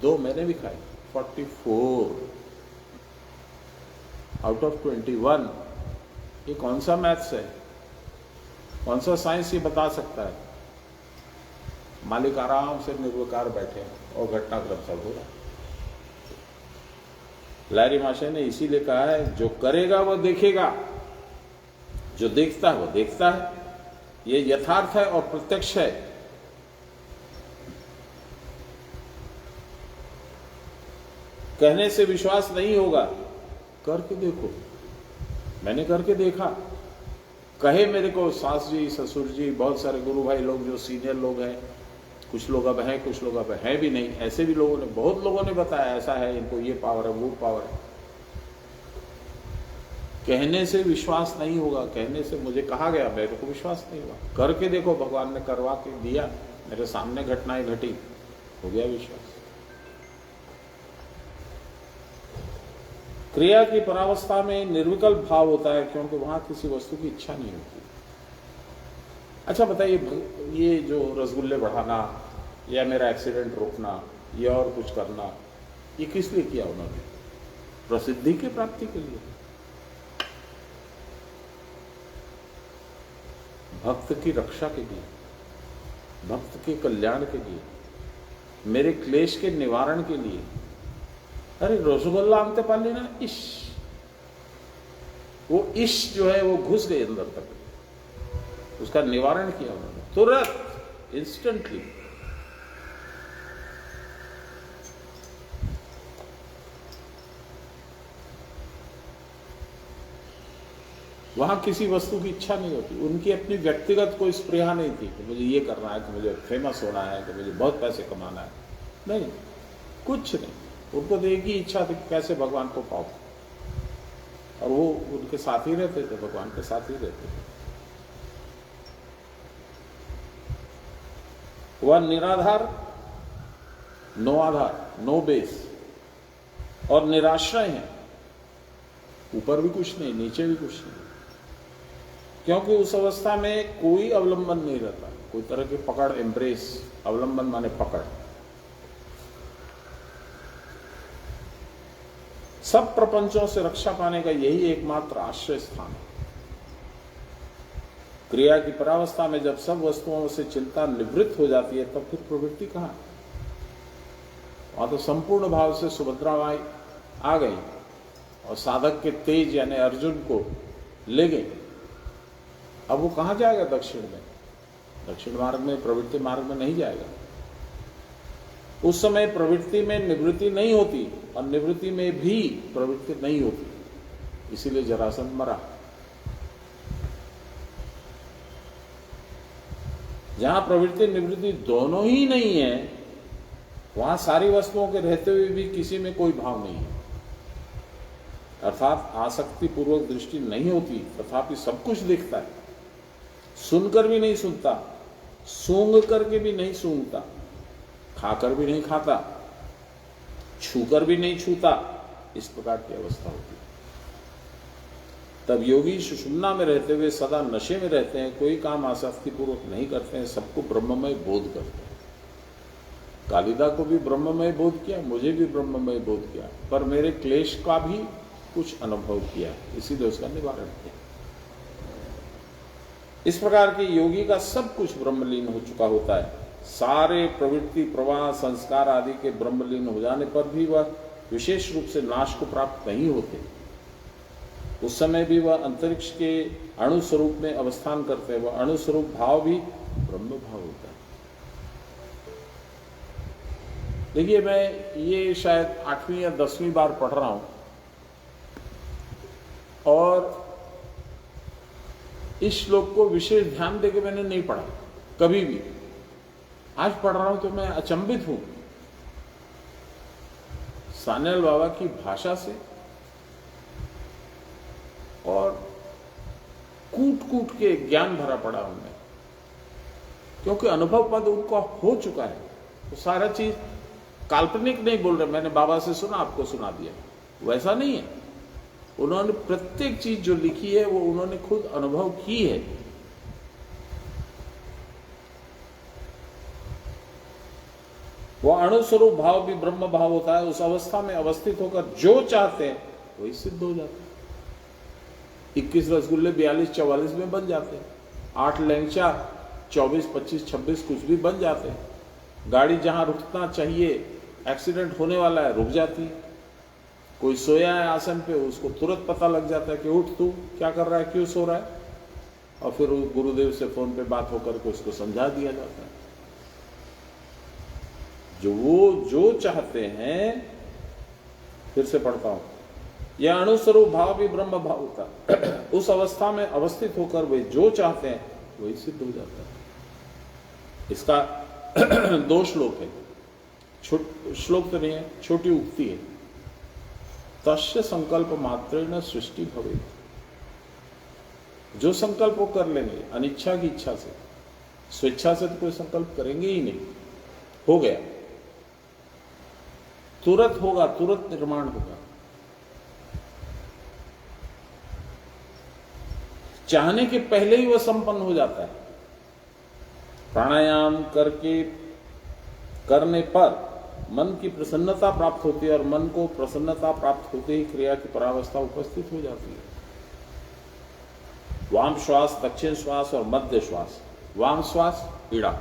S1: 2 मैंने भी खाई, 44 आउट ऑफ 21। ये कौन सा मैथ्स है, कौन सा साइंस ये बता सकता है? मालिक आराम से निर्विकार बैठे हैं और घटनाक्रम सब हो रहा है। लहरी महाशय ने इसीलिए कहा है, जो करेगा वो देखेगा, जो देखता है वो देखता है। ये यथार्थ है और प्रत्यक्ष है। कहने से विश्वास नहीं होगा, करके देखो। मैंने करके देखा। कहे मेरे को सास जी, ससुर जी, बहुत सारे गुरु भाई लोग जो सीनियर लोग हैं, कुछ लोग अब हैं, कुछ लोग अब हैं भी नहीं, ऐसे भी लोगों ने, बहुत लोगों ने बताया ऐसा है, इनको ये पावर है, वो पावर है। कहने से विश्वास नहीं होगा, कहने से मुझे कहा गया, मेरे को विश्वास नहीं हुआ। करके देखो, भगवान ने करवा के दिया, मेरे सामने घटनाएं घटी, हो गया विश्वास। क्रिया की परावस्था में निर्विकल्प भाव होता है, क्योंकि वहां किसी वस्तु की इच्छा नहीं होती। अच्छा बताइए, ये जो रसगुल्ले बढ़ाना या मेरा एक्सीडेंट रोकना या और कुछ करना, ये किस लिए किया उन्होंने? प्रसिद्धि की प्राप्ति के लिए, भक्त की रक्षा के लिए, भक्त के कल्याण के लिए, मेरे क्लेश के निवारण के लिए। अरे रसगुल्ला आमते पाल लेना, इश, वो इश जो है वो घुस गए अंदर तक, उसका निवारण किया उन्होंने तुरंत, इंस्टेंटली। वहां किसी वस्तु की इच्छा नहीं होती, उनकी अपनी व्यक्तिगत कोई स्पृहा नहीं थी कि मुझे ये करना है, कि मुझे फेमस होना है, कि मुझे बहुत पैसे कमाना है। नहीं, कुछ नहीं। उनको तो एक ही इच्छा थी, कैसे भगवान को पाओ, और वो उनके साथ ही रहते थे, भगवान के साथ ही रहते थे। वह निराधार, नो आधार, नो बेस और निराश्रय है। ऊपर भी कुछ नहीं, नीचे भी कुछ नहीं, क्योंकि उस अवस्था में कोई अवलंबन नहीं रहता, कोई तरह की पकड़, एम्ब्रेस। अवलंबन माने पकड़। सब प्रपंचों से रक्षा पाने का यही एकमात्र आश्रय स्थान है। क्रिया की परावस्था में जब सब वस्तुओं से चिंता निवृत्त हो जाती है, तब फिर प्रवृत्ति कहाँ? वहां तो संपूर्ण भाव से सुभद्रा माई आ गई और साधक के तेज यानी अर्जुन को ले गई। अब वो कहाँ जाएगा? दक्षिण में, दक्षिण मार्ग में, प्रवृत्ति मार्ग में नहीं जाएगा। उस समय प्रवृत्ति में निवृत्ति नहीं होती और निवृत्ति में भी प्रवृत्ति नहीं होती, इसीलिए जरासंध मरा। जहां प्रवृत्ति निवृत्ति दोनों ही नहीं है, वहां सारी वस्तुओं के रहते हुए भी किसी में कोई भाव नहीं है, अर्थात आसक्ति पूर्वक दृष्टि नहीं होती, तथापि सब कुछ दिखता है। सुनकर भी नहीं सुनता, सूंघ करके भी नहीं सूंघता, खाकर भी नहीं खाता, छूकर भी नहीं छूता, इस प्रकार की अवस्था होती है। तब योगी सुषुम्ना में रहते हुए सदा नशे में रहते हैं, कोई काम आसक्ति पूर्वक नहीं करते हैं, सबको ब्रह्ममय बोध करते हैं। कालिदा को भी ब्रह्ममय बोध किया, मुझे भी ब्रह्ममय बोध किया, पर मेरे क्लेश का भी कुछ अनुभव किया, इसीलिए उसका निवारण किया। इस प्रकार के योगी का सब कुछ ब्रह्मलीन हो चुका होता है। सारे प्रवृत्ति, प्रवाह, संस्कार आदि के ब्रह्मलीन हो जाने पर भी वह विशेष रूप से नाश को प्राप्त नहीं होते। उस समय भी वह अंतरिक्ष के अणु स्वरूप में अवस्थान करते हैं। वह अणु स्वरूप भाव भी ब्रह्म भाव होता है। देखिए, मैं ये शायद 8वीं या 10वीं बार पढ़ रहा हूं और इस श्लोक को विशेष ध्यान देकर मैंने नहीं पढ़ा कभी भी। आज पढ़ रहा हूं तो मैं अचंभित हूं सान्याल बाबा की भाषा से, और कूट कूट के ज्ञान भरा पड़ा उनमें, क्योंकि अनुभव पद उनका हो चुका है। तो सारा चीज काल्पनिक नहीं बोल रहे, मैंने बाबा से सुना आपको सुना दिया, वैसा नहीं है। उन्होंने प्रत्येक चीज जो लिखी है वो उन्होंने खुद अनुभव की है। वो अणुस्वरूप भाव भी ब्रह्म भाव होता है। उस अवस्था में अवस्थित होकर जो चाहते हैं वही सिद्ध हो जाता है। 21 रसगुल्ले 42-44 में बन जाते हैं, 8 लैंचा 24-25-26 कुछ भी बन जाते हैं। गाड़ी जहां रुकना चाहिए, एक्सीडेंट होने वाला है, रुक जाती है। कोई सोया है आसन पे, उसको तुरंत पता लग जाता है कि उठ, तू क्या कर रहा है, क्यों सो रहा है, और फिर गुरुदेव से फोन पे बात होकर के उसको समझा दिया जाता है। जो चाहते हैं, फिर से पढ़ता हूं, यह अणुस्वरूप भाव भी ब्रह्म भाव होता है। उस अवस्था में अवस्थित होकर वे जो चाहते हैं वही सिद्ध हो जाता है। इसका 2 श्लोक है, श्लोक तो नहीं है, छोटी उक्ति है। तस्य संकल्प मात्रेण सृष्टि भवेत्। जो संकल्प वो कर लेंगे अनिच्छा की इच्छा से, स्वेच्छा से तो कोई संकल्प करेंगे ही नहीं, हो गया, तुरंत होगा, तुरंत निर्माण होगा। चाहने के पहले ही वह संपन्न हो जाता है। प्राणायाम करने पर मन की प्रसन्नता प्राप्त होती है, और मन को प्रसन्नता प्राप्त होते ही क्रिया की परावस्था उपस्थित हो जाती है। वाम श्वास, दक्षिण श्वास और मध्य श्वास। वाम श्वास ईड़ा,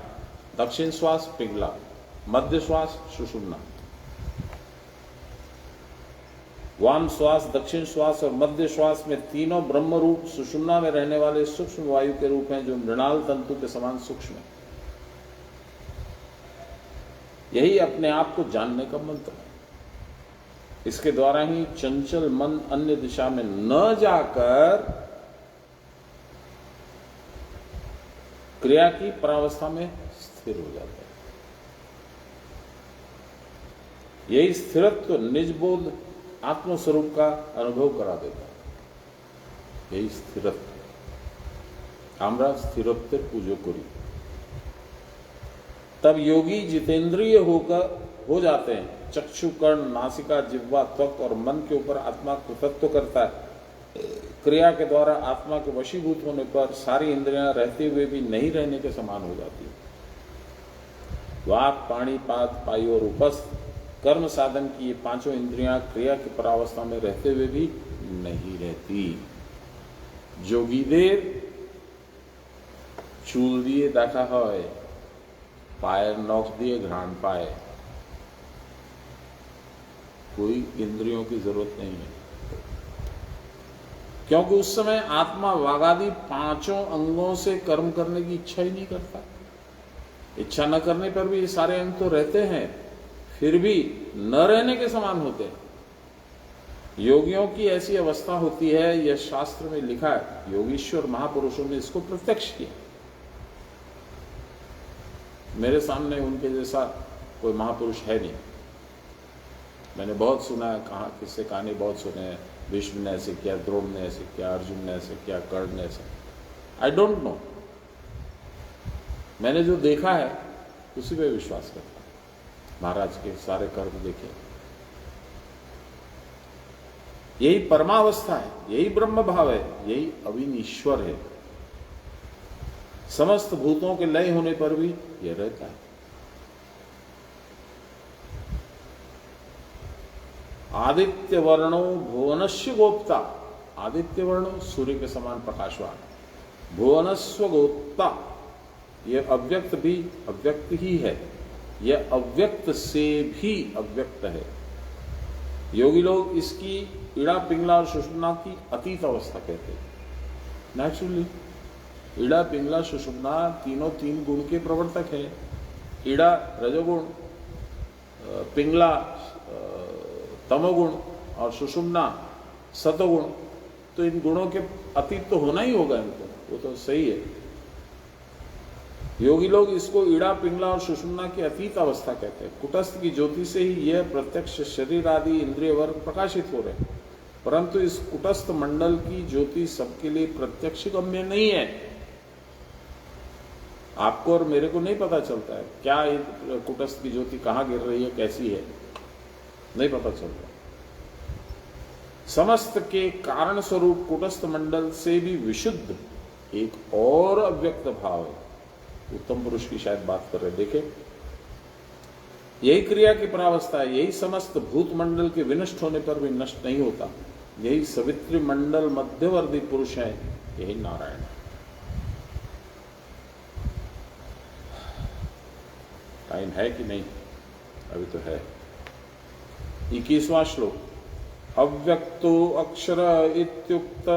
S1: दक्षिण श्वास पिंगला, मध्य श्वास सुषुम्ना। वाम श्वास, दक्षिण श्वास और मध्य श्वास में तीनों ब्रह्म रूप सुषुम्ना में रहने वाले सूक्ष्म वायु के रूप हैं, जो मृणाल तंतु के समान सूक्ष्म है। यही अपने आप को जानने का मंत्र है। इसके द्वारा ही चंचल मन अन्य दिशा में न जाकर क्रिया की परावस्था में स्थिर हो जाता है। यही स्थिरत्व निजबोध आत्मस्वरूप का अनुभव करा देता है। यही स्थिरत्व, আমরা स्थिरत्वेर पूजो करी। तब योगी जितेंद्रिय हो जाते हैं। चक्षु, कर्ण, नासिका, जिह्वा, त्वक और मन के ऊपर आत्मा कृतत्व करता है। क्रिया के द्वारा आत्मा के वशीभूत होने पर सारी इंद्रियां रहते हुए भी नहीं रहने के समान हो जाती है। वाक, पाणी, पाद, पायु और उपस्थ कर्म साधन की ये 5 इंद्रियां क्रिया की परावस्था में रहते हुए भी नहीं रहती। जोगीदेर चूल दिए देखा है, पायर नौक दिए घ्राण पाए। कोई इंद्रियों की जरूरत नहीं है, क्योंकि उस समय आत्मा वागादि 5 अंगों से कर्म करने की इच्छा ही नहीं करता। इच्छा न करने पर भी ये सारे अंग तो रहते हैं, फिर भी न रहने के समान होते हैं। योगियों की ऐसी अवस्था होती है, यह शास्त्र में लिखा है। योगीश्वर महापुरुषों ने इसको प्रत्यक्ष किया। मेरे सामने उनके जैसा कोई महापुरुष है नहीं। मैंने बहुत सुना है, कहा किससे कहानी बहुत सुने हैं। भीष्म ने ऐसे किया, द्रोण ने ऐसे किया, अर्जुन ने ऐसे किया, कर्ण ने ऐसे। आई डोंट नो, मैंने जो देखा है उसी पे विश्वास करता हूं। महाराज के सारे कर्म देखे, यही परमावस्था है, यही ब्रह्म भाव है, यही अविनीश्वर है। समस्त भूतों के लय होने पर भी यह रहता है। आदित्य वर्णो भुवनस्य गोप्ता। आदित्य वर्णो सूर्य के समान प्रकाशवान, भुवनस्व गोप्ता। यह अव्यक्त भी अव्यक्त ही है, यह अव्यक्त से भी अव्यक्त है। योगी लोग इसकी ईड़ा, पिंगला और सुषुम्ना की अतीत अवस्था कहते हैं। नेचुरली ईड़ा, पिंगला, सुषुम्ना तीनों 3 गुण के प्रवर्तक है। ईड़ा रजोगुण, पिंगला तमोगुण और सुषुम्ना सतोगुण। तो इन गुणों के अतीत तो होना ही होगा इनको, वो तो सही है। योगी लोग इसको ईड़ा, पिंगला और सुषुम्ना की अतीत अवस्था कहते हैं। कुटस्थ की ज्योति से ही यह प्रत्यक्ष शरीर आदि इंद्रिय वर्ग प्रकाशित हो रहे हैं, परंतु इस कुटस्थ मंडल की ज्योति सबके लिए प्रत्यक्ष गम्य नहीं है। आपको और मेरे को नहीं पता चलता है क्या ये कुटस्थ की ज्योति कहाँ गिर रही है, कैसी है, नहीं पता चलता। समस्त के कारण स्वरूप कुटस्थ मंडल से भी विशुद्ध एक और अव्यक्त भाव है। उत्तम पुरुष की शायद बात कर रहे, देखे यही क्रिया की परावस्था है, यही समस्त भूत मंडल के विनष्ट होने पर भी नष्ट नहीं होता, यही सवित्री मंडल मध्यवर्ती पुरुष है, यही नारायण है। टाइम है कि नहीं? अभी तो है। 21वां श्लोक। अव्यक्तो अक्षर इत्युक्त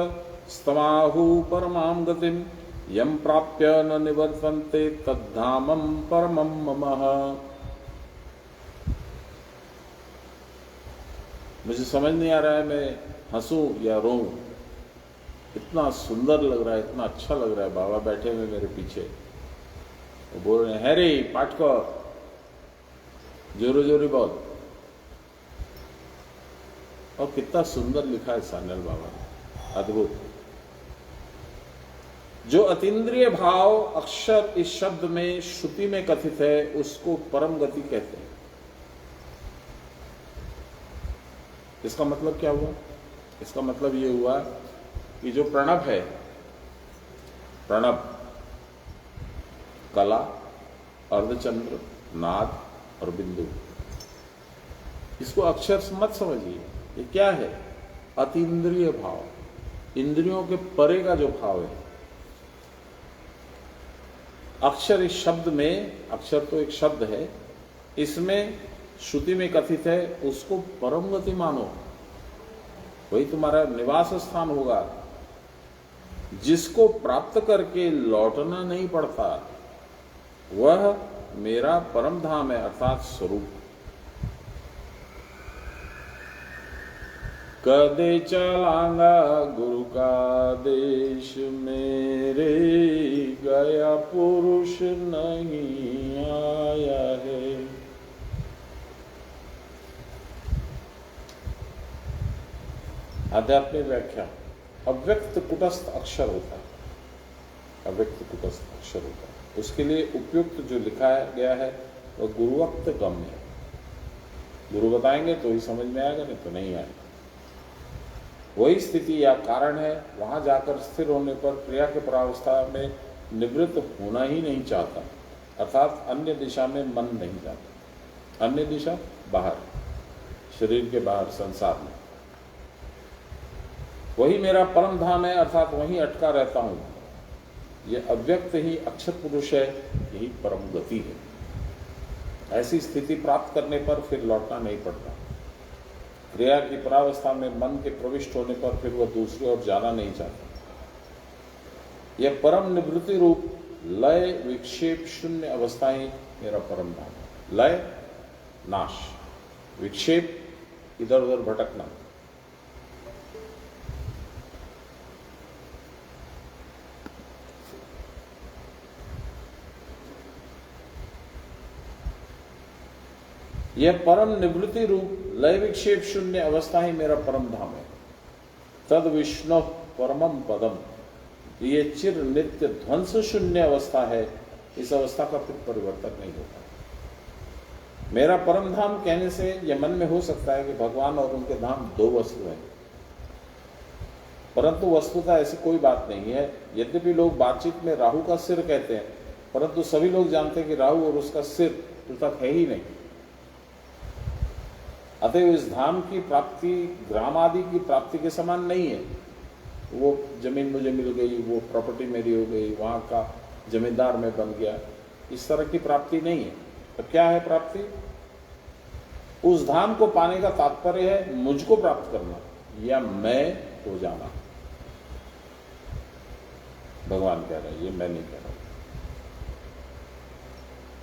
S1: स्तमाहु परमां गतिम यम प्राप्य न निवर्तन्ते तद्धामं परमं मम। मुझे समझ नहीं आ रहा है मैं हंसूं या रोऊं। इतना सुंदर लग रहा है, इतना अच्छा लग रहा है। बाबा बैठे हुए मेरे पीछे, वो बोल रहे हैं हैरी पाठ कर, जोरो जोरी बोल। और कितना सुंदर लिखा है सान्याल बाबा ने, अद्भुत। जो अतीन्द्रिय भाव अक्षर इस शब्द में श्रुति में कथित है उसको परम गति कहते हैं। इसका मतलब क्या हुआ? इसका मतलब ये हुआ कि जो प्रणव है, प्रणव, कला, अर्धचंद्र, नाद और बिंदु, इसको अक्षर मत समझिए। ये क्या है? अतीन्द्रिय भाव, इंद्रियों के परे का जो भाव है। अक्षर इस शब्द में, अक्षर तो एक शब्द है, इसमें श्रुति में कथित है, उसको परम गति मानो, वही तुम्हारा निवास स्थान होगा, जिसको प्राप्त करके लौटना नहीं पड़ता, वह मेरा परम धाम है, अर्थात स्वरूप। कदे चलांगा गुरु का देश, मेरे गया पुरुष नहीं आया है। आध्यात्मिक व्याख्या। अव्यक्त कुटस्थ अक्षर होता है, अव्यक्त कुटस्थ अक्षर होता है। उसके लिए उपयुक्त जो लिखा गया है वह गुरुवक्त गम्य है। गुरु बताएंगे तो ही समझ में आएगा, नहीं तो नहीं आएगा। वही स्थिति या कारण है, वहां जाकर स्थिर होने पर क्रिया के परावस्था में निवृत्त होना ही नहीं चाहता, अर्थात अन्य दिशा में मन नहीं जाता। अन्य दिशा बाहर, शरीर के बाहर, संसार में। वही मेरा परम धाम है, अर्थात वहीं अटका रहता हूं। यह अव्यक्त ही अक्षर पुरुष है, यही परम गति है। ऐसी स्थिति प्राप्त करने पर फिर लौटना नहीं पड़ता। क्रिया की परावस्था में मन के प्रविष्ट होने पर फिर वह दूसरी ओर जाना नहीं चाहता। यह परम निवृत्ति रूप लय विक्षेप शून्य अवस्था ही मेरा परम धाम है। लय नाश, विक्षेप इधर उधर भटकना। यह परम निवृत्ति रूप लय विक्षेप शून्य अवस्था ही मेरा परम धाम है। तद विष्णु परमम पदम, ये चिर नित्य ध्वंस शून्य अवस्था है। इस अवस्था का फिर परिवर्तन नहीं होता। मेरा परम धाम कहने से यह मन में हो सकता है कि भगवान और उनके धाम दो वस्तु हैं, परंतु वस्तुतः ऐसी कोई बात नहीं है। यद्यपि लोग बातचीत में राहु का सिर कहते हैं, परंतु सभी लोग जानते हैं कि राहु और उसका सिर पृथक है ही नहीं। अतः इस धाम की प्राप्ति ग्राम आदि की प्राप्ति के समान नहीं है। वो जमीन मुझे मिल गई, वो प्रॉपर्टी मेरी हो गई, वहां का जमींदार मैं बन गया, इस तरह की प्राप्ति नहीं है। तो क्या है प्राप्ति? उस धाम को पाने का तात्पर्य है मुझको प्राप्त करना या मैं हो जाना। भगवान कह रहे हैं, ये मैं नहीं कह रहा।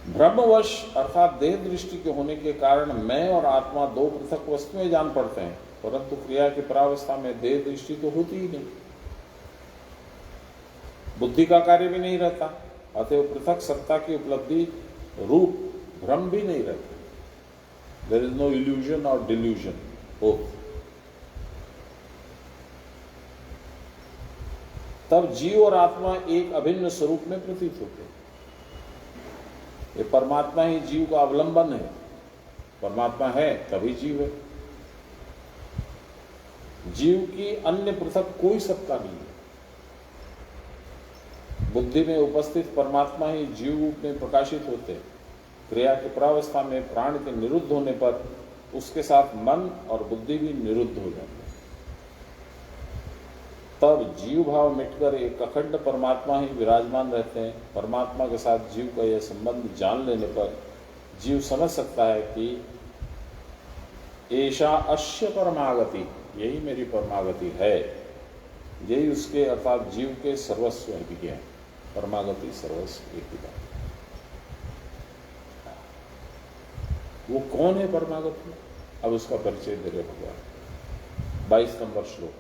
S1: ब्रह्मवश अर्थात देह दृष्टि के होने के कारण मैं और आत्मा दो पृथक वस्तुएं जान पड़ते हैं, परंतु क्रिया की परावस्था में देह दृष्टि तो होती ही नहीं, बुद्धि का कार्य भी नहीं रहता। अतः पृथक सत्ता की उपलब्धि रूप भ्रम भी नहीं रहता। देयर इज नो इल्यूजन और डिल्यूजन बोथ। तब जीव और आत्मा एक अभिन्न स्वरूप में प्रतीत होते हैं। ये परमात्मा ही जीव का अवलंबन है। परमात्मा है तभी जीव है। जीव की अन्य पृथक कोई सत्ता नहीं है। बुद्धि में उपस्थित परमात्मा ही जीव रूप में प्रकाशित होते हैं। क्रिया की प्रावस्था में प्राण के निरुद्ध होने पर उसके साथ मन और बुद्धि भी निरुद्ध हो जाते हैं। तब जीव भाव मिटकर एक अखंड परमात्मा ही विराजमान रहते हैं। परमात्मा के साथ जीव का यह संबंध जान लेने पर जीव समझ सकता है कि ऐशा अश्य परमागति, यही मेरी परमागति है, यही उसके अर्थात जीव के सर्वस्व है। परमागति सर्वस्व एक ही बात। वो कौन है परमागति? अब उसका परिचय दे रहे भगवान। 22 नंबर श्लोक।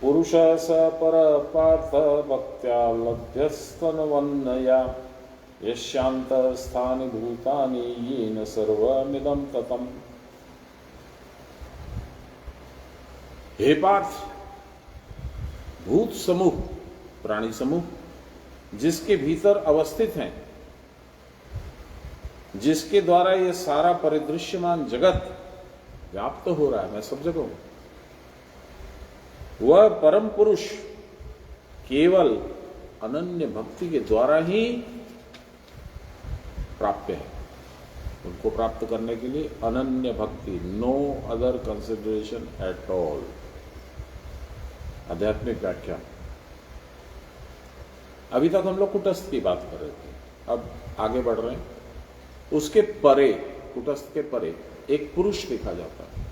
S1: पुरुष स पर पार्थ भक्त्या लभ्यस्तनवन्नया यशांत स्थानि भूतानि येन सर्वमिदं ततम्। हे पार्थ, भूत समूह, प्राणी समूह जिसके भीतर अवस्थित हैं, जिसके द्वारा ये सारा परिदृश्यमान जगत व्याप्त हो रहा है, मैं सब जगह हूं, वह परम पुरुष केवल अनन्य भक्ति के द्वारा ही प्राप्य है। उनको प्राप्त करने के लिए अनन्य भक्ति, no other consideration at all. आध्यात्मिक व्याख्या। अभी तक हम लोग कुटस्थ की बात कर रहे थे, अब आगे बढ़ रहे हैं। उसके परे, कुटस्थ के परे एक पुरुष देखा जाता है,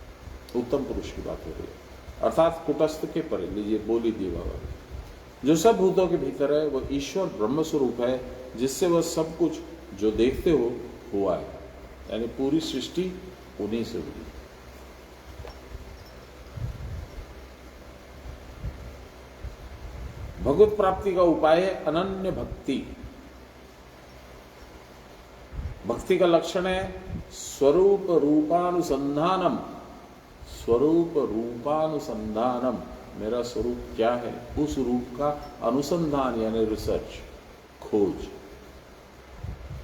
S1: उत्तम पुरुष की बात हो रही है, अर्थात कुटस्थ के परे। लीजिए बोली दी बाबा, जो सब भूतों के भीतर है वह ईश्वर ब्रह्म स्वरूप है, जिससे वह सब कुछ जो देखते हो हुआ है, यानी पूरी सृष्टि उन्हीं से हुई। भगवत प्राप्ति का उपाय है अनन्य भक्ति। भक्ति का लक्षण है स्वरूप रूपानुसंधानम। स्वरूप रूपानुसंधानम, मेरा स्वरूप क्या है, उस रूप का अनुसंधान यानी रिसर्च, खोज।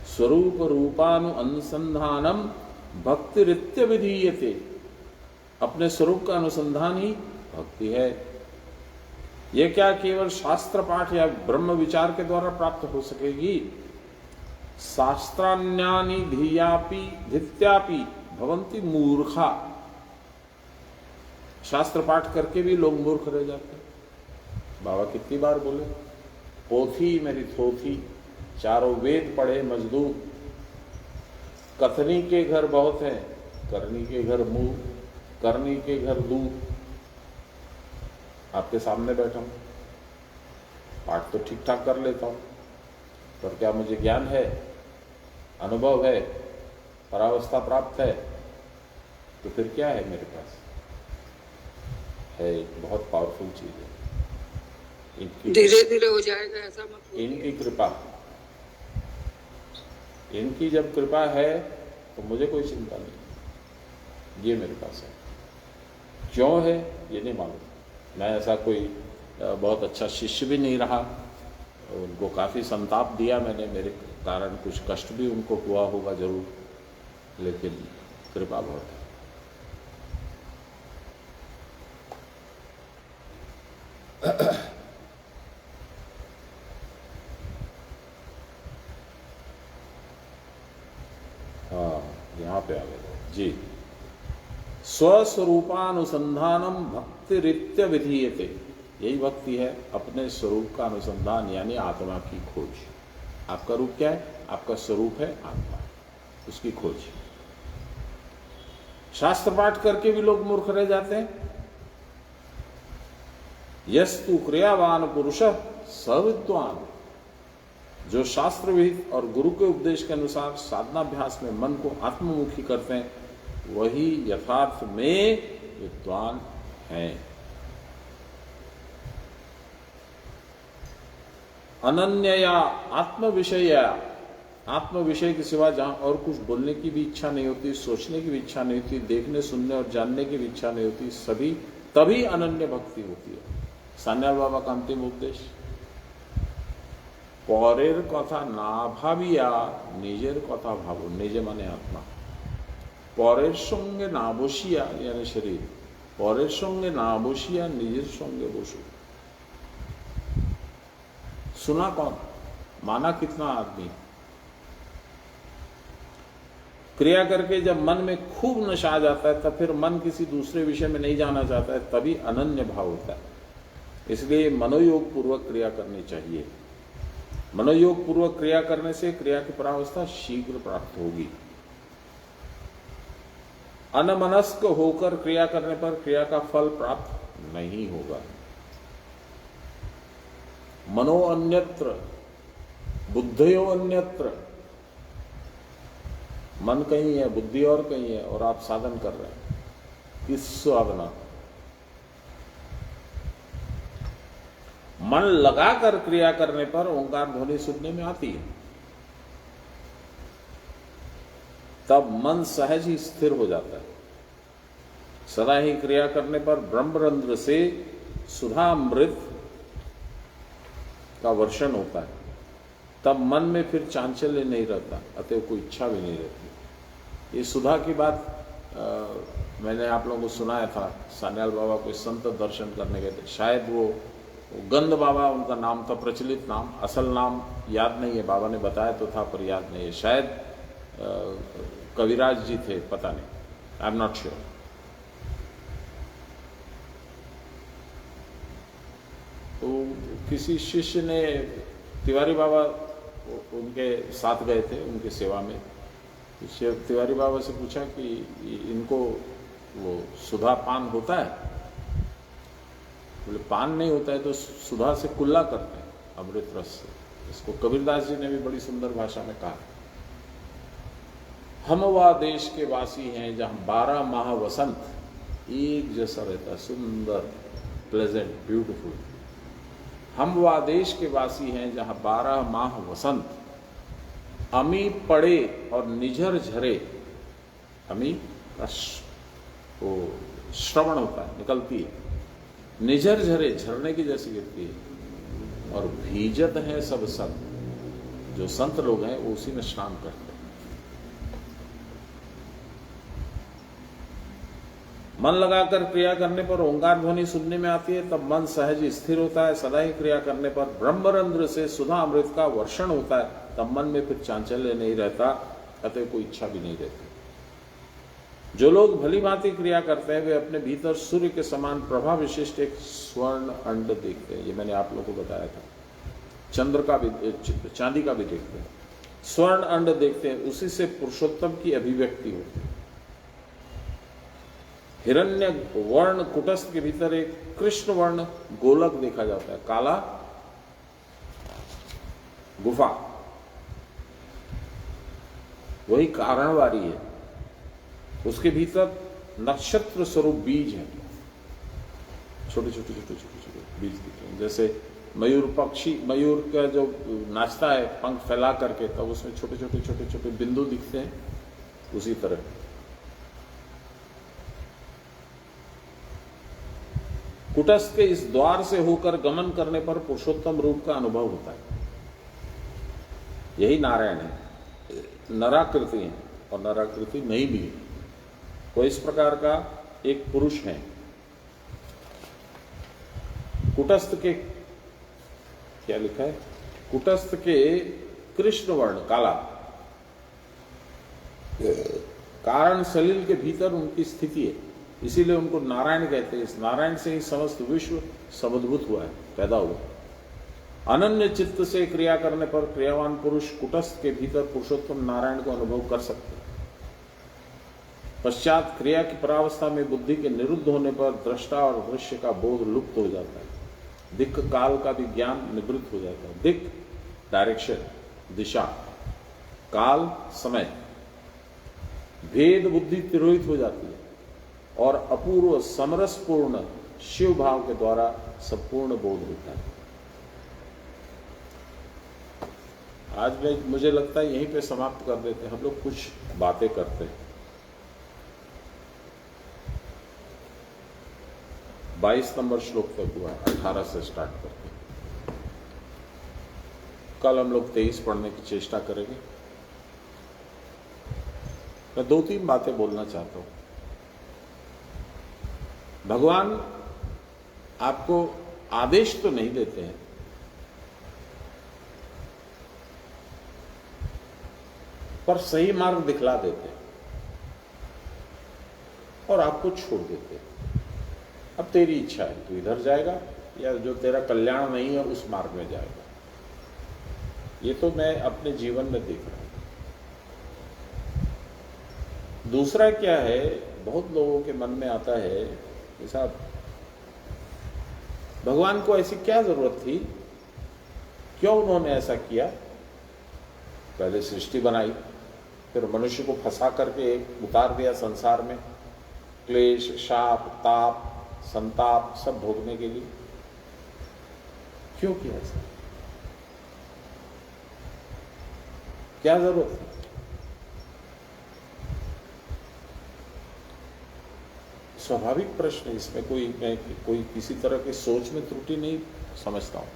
S1: स्वरूप रूपानु अनुसंधानम भक्तिरित्य विधीयते। अपने स्वरूप का अनुसंधान ही भक्ति है। यह क्या केवल शास्त्र पाठ या ब्रह्म विचार के द्वारा प्राप्त हो सकेगी? शास्त्रान्यानि धियापि धित्यापि भवन्ति मूर्खा। शास्त्र पाठ करके भी लोग मूर्ख रह जाते हैं। बाबा कितनी बार बोले, पोथी मेरी थोथी, चारों वेद पढ़े मजदूर, कथनी के घर बहुत हैं, करनी के घर मुंह, करनी के घर दूर। आपके सामने बैठा हूं, पाठ तो ठीक ठाक कर लेता हूं, पर क्या मुझे ज्ञान है, अनुभव है, परावस्था प्राप्त है? तो फिर क्या है मेरे पास? है एक बहुत पावरफुल चीज है,
S2: धीरे धीरे हो जाएगा, ऐसा मत।
S1: इनकी कृपा, इनकी जब कृपा है तो मुझे कोई चिंता नहीं। ये मेरे पास है, क्यों है ये नहीं मालूम। मैं ऐसा कोई बहुत अच्छा शिष्य भी नहीं रहा, उनको काफ़ी संताप दिया मैंने, मेरे कारण कुछ कष्ट भी उनको हुआ होगा जरूर, लेकिन कृपा बहुत है। हाँ, यहाँ पे आ गए जी। स्वस्वरूपानुसंधानम भक्तिरित्य विधीयते। यही भक्ति है, अपने स्वरूप का अनुसंधान यानी आत्मा की खोज। आपका रूप क्या है? आपका स्वरूप है आत्मा, उसकी खोज। शास्त्र पाठ करके भी लोग मूर्ख रह जाते हैं। यस्तु क्रियावान पुरुष सविद्वान। जो शास्त्र विहित और गुरु के उपदेश के अनुसार साधनाभ्यास में मन को आत्ममुखी करते हैं, वही यथार्थ में विद्वान हैं। अनन्यया आत्म विषय, आत्म विषय के सिवा जहां और कुछ बोलने की भी इच्छा नहीं होती, सोचने की भी इच्छा नहीं होती, देखने सुनने और जानने की भी इच्छा नहीं होती, सभी तभी अनन्य भक्ति होती है। सान्याल बाबा का अंतिम उपदेश, परेर कथा ना भाविया निजेर कथा भावो। निजे माने आत्मा। परेर संगे ना बसिया यानी शरीर, परेर संगे ना बसिया निजेर संगे बसो। सुना कौन, माना कितना आदमी, क्रिया करके जब मन में खूब नशा आ जाता है तब फिर मन किसी दूसरे विषय में नहीं जाना चाहता है, तभी अनन्य भाव होता है। इसलिए मनोयोग पूर्वक क्रिया करनी चाहिए। मनोयोग पूर्वक क्रिया करने से क्रिया की परावस्था शीघ्र प्राप्त होगी। अनमनस्क होकर क्रिया करने पर क्रिया का फल प्राप्त नहीं होगा। मनो अन्यत्र बुद्धयो अन्यत्र, मन कहीं है, बुद्धि और कहीं है, और आप साधन कर रहे हैं। किस साधना? मन लगाकर क्रिया करने पर ओंकार ध्वनि सुनने में आती है, तब मन सहज ही स्थिर हो जाता है। सदा ही क्रिया करने पर ब्रह्मरंध्र से सुधामृत का वर्षण होता है, तब मन में फिर चांचल्य नहीं रहता, अतः कोई इच्छा भी नहीं रहती। ये सुधा की बात मैंने आप लोगों को सुनाया था। सान्याल बाबा कोई संत दर्शन करने गए थे, शायद वो गंध बाबा उनका नाम था, प्रचलित नाम, असल नाम याद नहीं है, बाबा ने बताया तो था पर याद नहीं है। शायद कविराज जी थे, पता नहीं, आई एम नॉट श्योर। तो किसी शिष्य ने, तिवारी बाबा उनके साथ गए थे उनकी सेवा में, तिवारी बाबा से पूछा कि इनको वो सुधा पान होता है? बोले पान नहीं होता है तो सुधा से कुल्ला करते हैं, अमृत रस से। इसको कबीरदास जी ने भी बड़ी सुंदर भाषा में कहा, हम वह देश के वासी हैं जहां 12 माह वसंत एक जैसा रहता, सुंदर, प्लेजेंट, ब्यूटीफुल। हम वह देश के वासी हैं जहां 12 माह वसंत अमी पड़े और निझर झरे। अमी का वो श्रवण होता है, निकलती है, निझर झरे, झरने की जैसी गिरती है, और भीजत है सब संत। जो संत लोग हैं वो उसी में स्नान करते हैं। मन लगाकर क्रिया करने पर ओंकार ध्वनि सुनने में आती है, तब मन सहज स्थिर होता है। सदा ही क्रिया करने पर ब्रह्मरंध्र से सुधा अमृत का वर्षण होता है, तब मन में फिर चांचल्य नहीं रहता, अतः कोई इच्छा भी नहीं रहती। जो लोग भली भांति क्रिया करते हैं वे अपने भीतर सूर्य के समान प्रभा विशिष्ट एक स्वर्ण अंड देखते हैं। ये मैंने आप लोगों को बताया था। चंद्र का भी, चांदी का भी देखते हैं, स्वर्ण अंड देखते हैं, उसी से पुरुषोत्तम की अभिव्यक्ति होती है। हिरण्य वर्ण कुटस्थ के भीतर एक कृष्ण वर्ण गोलक देखा जाता है, काला गुफा, वही कारणवारी है। उसके भीतर नक्षत्र स्वरूप बीज है, छोटे छोटे छोटे छोटे छोटे बीज दिख रहे हैं। जैसे मयूर पक्षी, मयूर का जो नाचता है पंख फैला करके, तब उसमें छोटे छोटे छोटे छोटे बिंदु दिखते हैं, उसी तरह कुटस्थ के इस द्वार से होकर गमन करने पर पुरुषोत्तम रूप का अनुभव होता है। यही नारायण है। नराकृति है और नराकृति नहीं भी है। तो इस प्रकार का एक पुरुष है। कुटस्थ के, क्या लिखा है, कुटस्थ के कृष्ण वर्ण काला, कारण सलील के भीतर उनकी स्थिति है, इसीलिए उनको नारायण कहते हैं। इस नारायण से ही समस्त विश्व समुद्भूत हुआ है, पैदा हुआ। अनन्य चित्त से क्रिया करने पर क्रियावान पुरुष कुटस्थ के भीतर पुरुषोत्तम नारायण को अनुभव कर सकते हैं। पश्चात क्रिया की परावस्था में बुद्धि के निरुद्ध होने पर दृष्टा और दृश्य का बोध लुप्त हो जाता है। दिक् काल का भी ज्ञान निवृत्त हो जाता है। दिक् डायरेक्शन, दिशा, काल समय, भेद बुद्धि तिरोहित हो जाती है और अपूर्व समरसपूर्ण शिव भाव के द्वारा संपूर्ण बोध होता है। आज मुझे लगता है यहीं पे समाप्त कर देते हैं। हम लोग कुछ बातें करते हैं। 22 नंबर श्लोक तक हुआ, 18 से स्टार्ट करते हैं। कल हम लोग 23 पढ़ने की चेष्टा करेंगे। मैं 2-3 बातें बोलना चाहता हूं। भगवान आपको आदेश तो नहीं देते हैं, पर सही मार्ग दिखला देते हैं। और आपको छोड़ देते हैं। अब तेरी इच्छा है, तू इधर जाएगा या जो तेरा कल्याण नहीं है उस मार्ग में जाएगा। ये तो मैं अपने जीवन में देख रहा हूं। दूसरा क्या है, बहुत लोगों के मन में आता है कि साहब भगवान को ऐसी क्या जरूरत थी, क्यों उन्होंने ऐसा किया। पहले सृष्टि बनाई, फिर मनुष्य को फंसा करके उतार दिया संसार में, क्लेश, शाप, ताप, संताप सब भोगने के लिए। क्यों किया ऐसा, क्या जरूरत है। स्वाभाविक प्रश्न है, इसमें कोई किसी तरह के सोच में त्रुटि नहीं समझता हूं,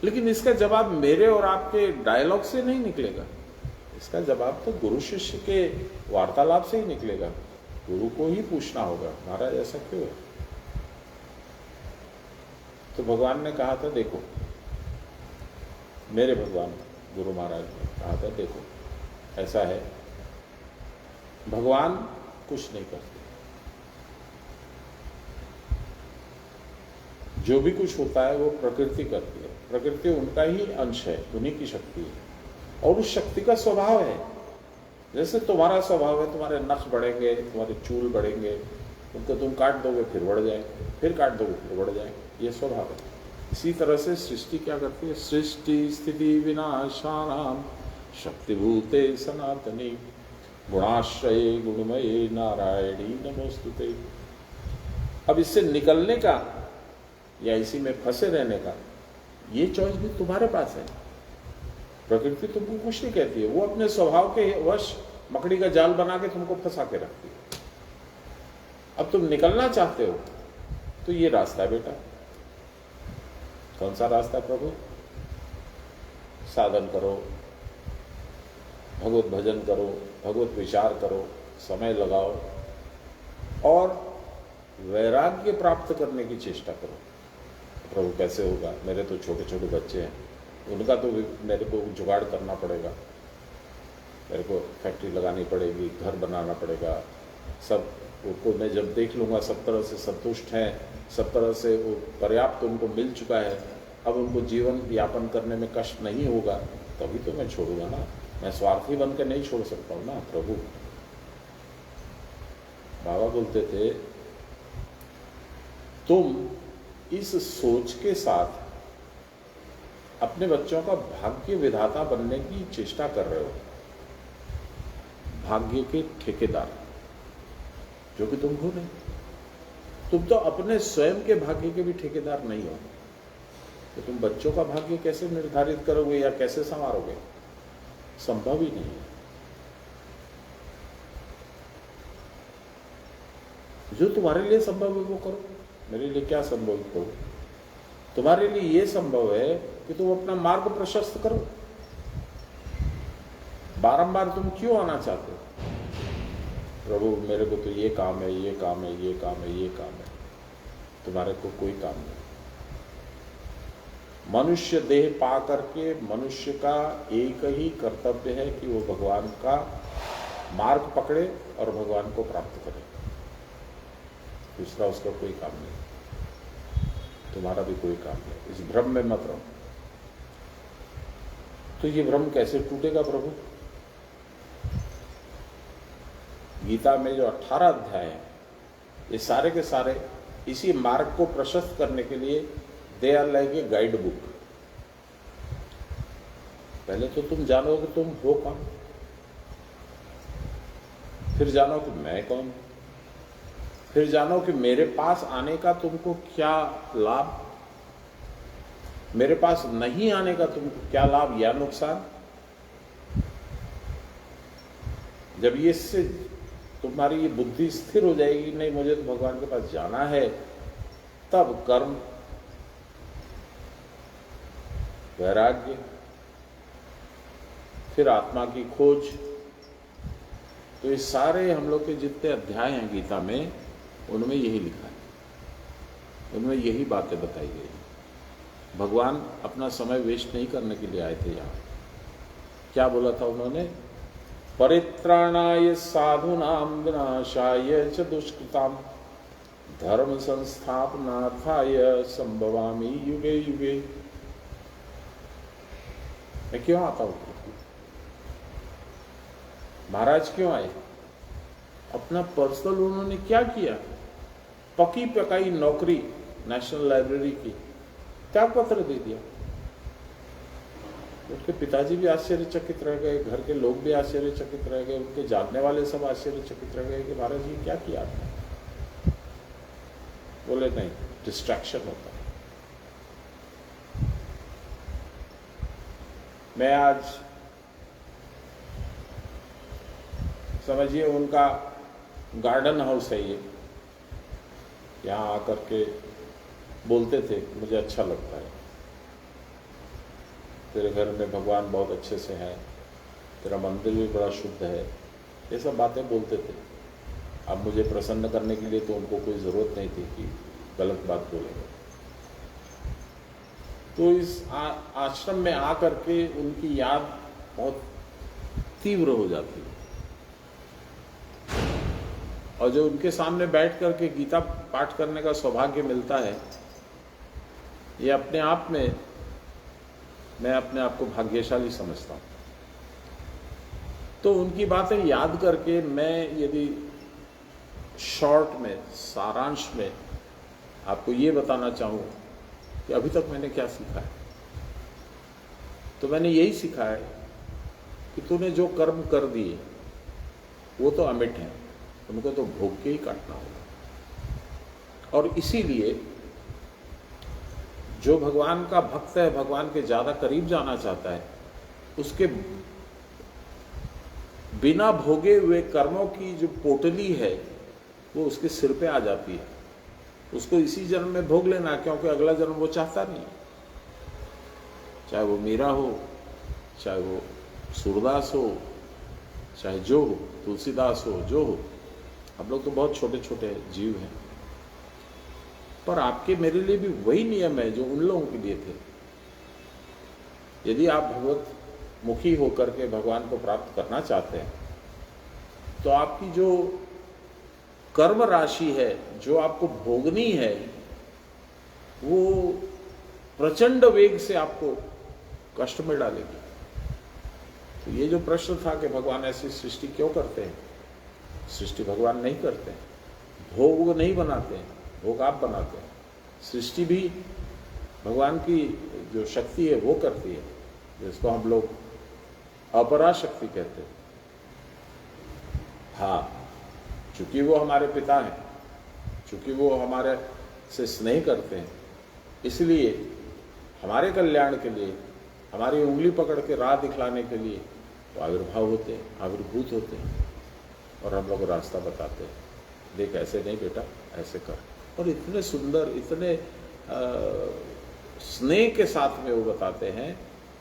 S1: लेकिन इसका जवाब मेरे और आपके डायलॉग से नहीं निकलेगा। इसका जवाब तो गुरु शिष्य के वार्तालाप से ही निकलेगा। गुरु को ही पूछना होगा, महाराज ऐसा क्यों है। तो भगवान ने कहा था, देखो, मेरे भगवान गुरु महाराज ने कहा था, देखो ऐसा है, भगवान कुछ नहीं करते, जो भी कुछ होता है वो प्रकृति करती है। प्रकृति उनका ही अंश है, उन्हीं की शक्ति है, और उस शक्ति का स्वभाव है। जैसे तुम्हारा स्वभाव है, तुम्हारे नख बढ़ेंगे, तुम्हारे चूल बढ़ेंगे, उनको तुम काट दोगे फिर बढ़ जाए, फिर काट दोगे फिर बढ़ जाए, ये स्वभाव है। इसी तरह से सृष्टि क्या करती है, सृष्टि स्थिति विनाशानाम शक्तिभूते सनातनी गुणाश्रये गुणमये नारायणी नमोस्तुते। अब इससे निकलने का या इसी में फंसे रहने का ये चॉइस भी तुम्हारे पास है। प्रकृति तुमको कुछ नहीं कहती है, वो अपने स्वभाव के वश मकड़ी का जाल बना के तुमको फंसा के रखती है। अब तुम निकलना चाहते हो तो ये रास्ता है बेटा। कौन सा रास्ता है प्रभु? साधन करो, भगवत भजन करो, भगवत विचार करो, समय लगाओ और वैराग्य प्राप्त करने की चेष्टा करो। प्रभु कैसे होगा, मेरे तो छोटे छोटे बच्चे हैं, उनका तो मेरे को जुगाड़ करना पड़ेगा, मेरे को फैक्ट्री लगानी पड़ेगी, घर बनाना पड़ेगा, सब उनको मैं जब देख लूँगा सब तरह से संतुष्ट हैं, सब तरह से वो पर्याप्त उनको मिल चुका है, अब उनको जीवन यापन करने में कष्ट नहीं होगा, तभी तो मैं छोड़ूंगा ना। मैं स्वार्थी बन के नहीं छोड़ सकता हूँ ना प्रभु। बाबा बोलते थे, तुम इस सोच के साथ अपने बच्चों का भाग्य विधाता बनने की चेष्टा कर रहे हो, भाग्य के ठेकेदार, जो कि तुम हो नहीं। तुम तो अपने स्वयं के भाग्य के भी ठेकेदार नहीं हो, तो तुम बच्चों का भाग्य कैसे निर्धारित करोगे या कैसे संवारोगे? संभव ही नहीं है। जो तुम्हारे लिए संभव है वो करो, मेरे लिए क्या संभव करो? तुम्हारे लिए ये संभव है कि तुम अपना मार्ग प्रशस्त करो। बारंबार तुम क्यों आना चाहते हो? प्रभु मेरे को तो ये काम है, ये काम है, ये काम है, ये काम है। तुम्हारे को कोई काम नहीं। मनुष्य देह पा करके मनुष्य का एक ही कर्तव्य है कि वो भगवान का मार्ग पकड़े और भगवान को प्राप्त करे। दूसरा उसका कोई काम नहीं, तुम्हारा भी कोई काम नहीं। इस भ्रम में मत रहो। तो ये भ्रम कैसे टूटेगा प्रभु? गीता में जो 18 अध्याय हैं, ये सारे के सारे इसी मार्ग को प्रशस्त करने के लिए they are like a guide book. पहले तो तुम जानो कि तुम हो कौन, फिर जानो कि मैं कौन, फिर जानो कि मेरे पास आने का तुमको क्या लाभ, मेरे पास नहीं आने का तुमको क्या लाभ या नुकसान। जब ये से तुम्हारी ये बुद्धि स्थिर हो जाएगी, नहीं मुझे तो भगवान के पास जाना है, तब कर्म, वैराग्य, फिर आत्मा की खोज। तो ये सारे हम लोग के जितने अध्याय हैं गीता में, उनमें यही लिखा है, उनमें यही बातें बताई गई। भगवान अपना समय वेस्ट नहीं करने के लिए आए थे यहाँ। क्या बोला था उन्होंने? परित्राणाय साधूनां विनाशाय च दुष्कृताम् धर्म संस्थापनार्थाय संभवामि युगे युगे। मैं क्यों आता हूं? महाराज क्यों आए? अपना पर्सनल उन्होंने क्या किया? पकी पकाई नौकरी नेशनल लाइब्रेरी की, त्याग पत्र दे दिया। उनके पिताजी भी आश्चर्यचकित रह गए, घर के लोग भी आश्चर्यचकित रह गए, उनके जानने वाले सब आश्चर्यचकित रह गए कि महाराज जी क्या किया आपने? बोले नहीं, डिस्ट्रैक्शन होता है। मैं आज समझिए उनका गार्डन हाउस है ये, यहाँ आकर के बोलते थे मुझे अच्छा लगता है, तेरे घर में भगवान बहुत अच्छे से हैं, तेरा मंदिर भी बड़ा शुद्ध है, ये सब बातें बोलते थे। अब मुझे प्रसन्न करने के लिए तो उनको कोई ज़रूरत नहीं थी कि गलत बात बोलेंगे। तो इस आश्रम में आकर के उनकी याद बहुत तीव्र हो जाती है, और जो उनके सामने बैठ करके गीता पाठ करने का सौभाग्य मिलता है, ये अपने आप में मैं अपने आप को भाग्यशाली समझता हूँ। तो उनकी बातें याद करके मैं यदि शॉर्ट में, सारांश में आपको ये बताना चाहूँ कि अभी तक मैंने क्या सीखा है, तो मैंने यही सीखा है कि तूने जो कर्म कर दिए वो तो अमिट हैं, उनको तो भोग के ही काटना होगा। और इसीलिए जो भगवान का भक्त है, भगवान के ज़्यादा करीब जाना चाहता है, उसके बिना भोगे हुए कर्मों की जो पोटली है वो उसके सिर पे आ जाती है। उसको इसी जन्म में भोग लेना, क्योंकि अगला जन्म वो चाहता नहीं। चाहे वो मीरा हो, चाहे वो सूरदास हो, चाहे जो हो, तुलसीदास हो, जो हो। हम लोग तो बहुत छोटे छोटे जीव हैं, पर आपके मेरे लिए भी वही नियम है जो उन लोगों के लिए थे। यदि आप भगवत मुखी होकर के भगवान को प्राप्त करना चाहते हैं, तो आपकी जो कर्म राशि है, जो आपको भोगनी है, वो प्रचंड वेग से आपको कष्ट में डालेगी। तो ये जो प्रश्न था कि भगवान ऐसी सृष्टि क्यों करते हैं, सृष्टि भगवान नहीं करते हैं, भोग वो नहीं बनाते हैं, भोग आप बनाते हैं। सृष्टि भी भगवान की जो शक्ति है वो करती है, जिसको हम लोग अपरा शक्ति कहते हैं। हाँ, चूंकि वो हमारे पिता हैं, चूंकि वो हमारे से स्नेह करते हैं, इसलिए हमारे कल्याण के लिए, हमारी उंगली पकड़ के राह दिखलाने के लिए वो आविर्भाव होते हैं, आविर्भूत होते हैं, और हम लोग रास्ता बताते हैं, देख ऐसे नहीं बेटा, ऐसे कर। और इतने सुंदर, इतने स्नेह के साथ में वो बताते हैं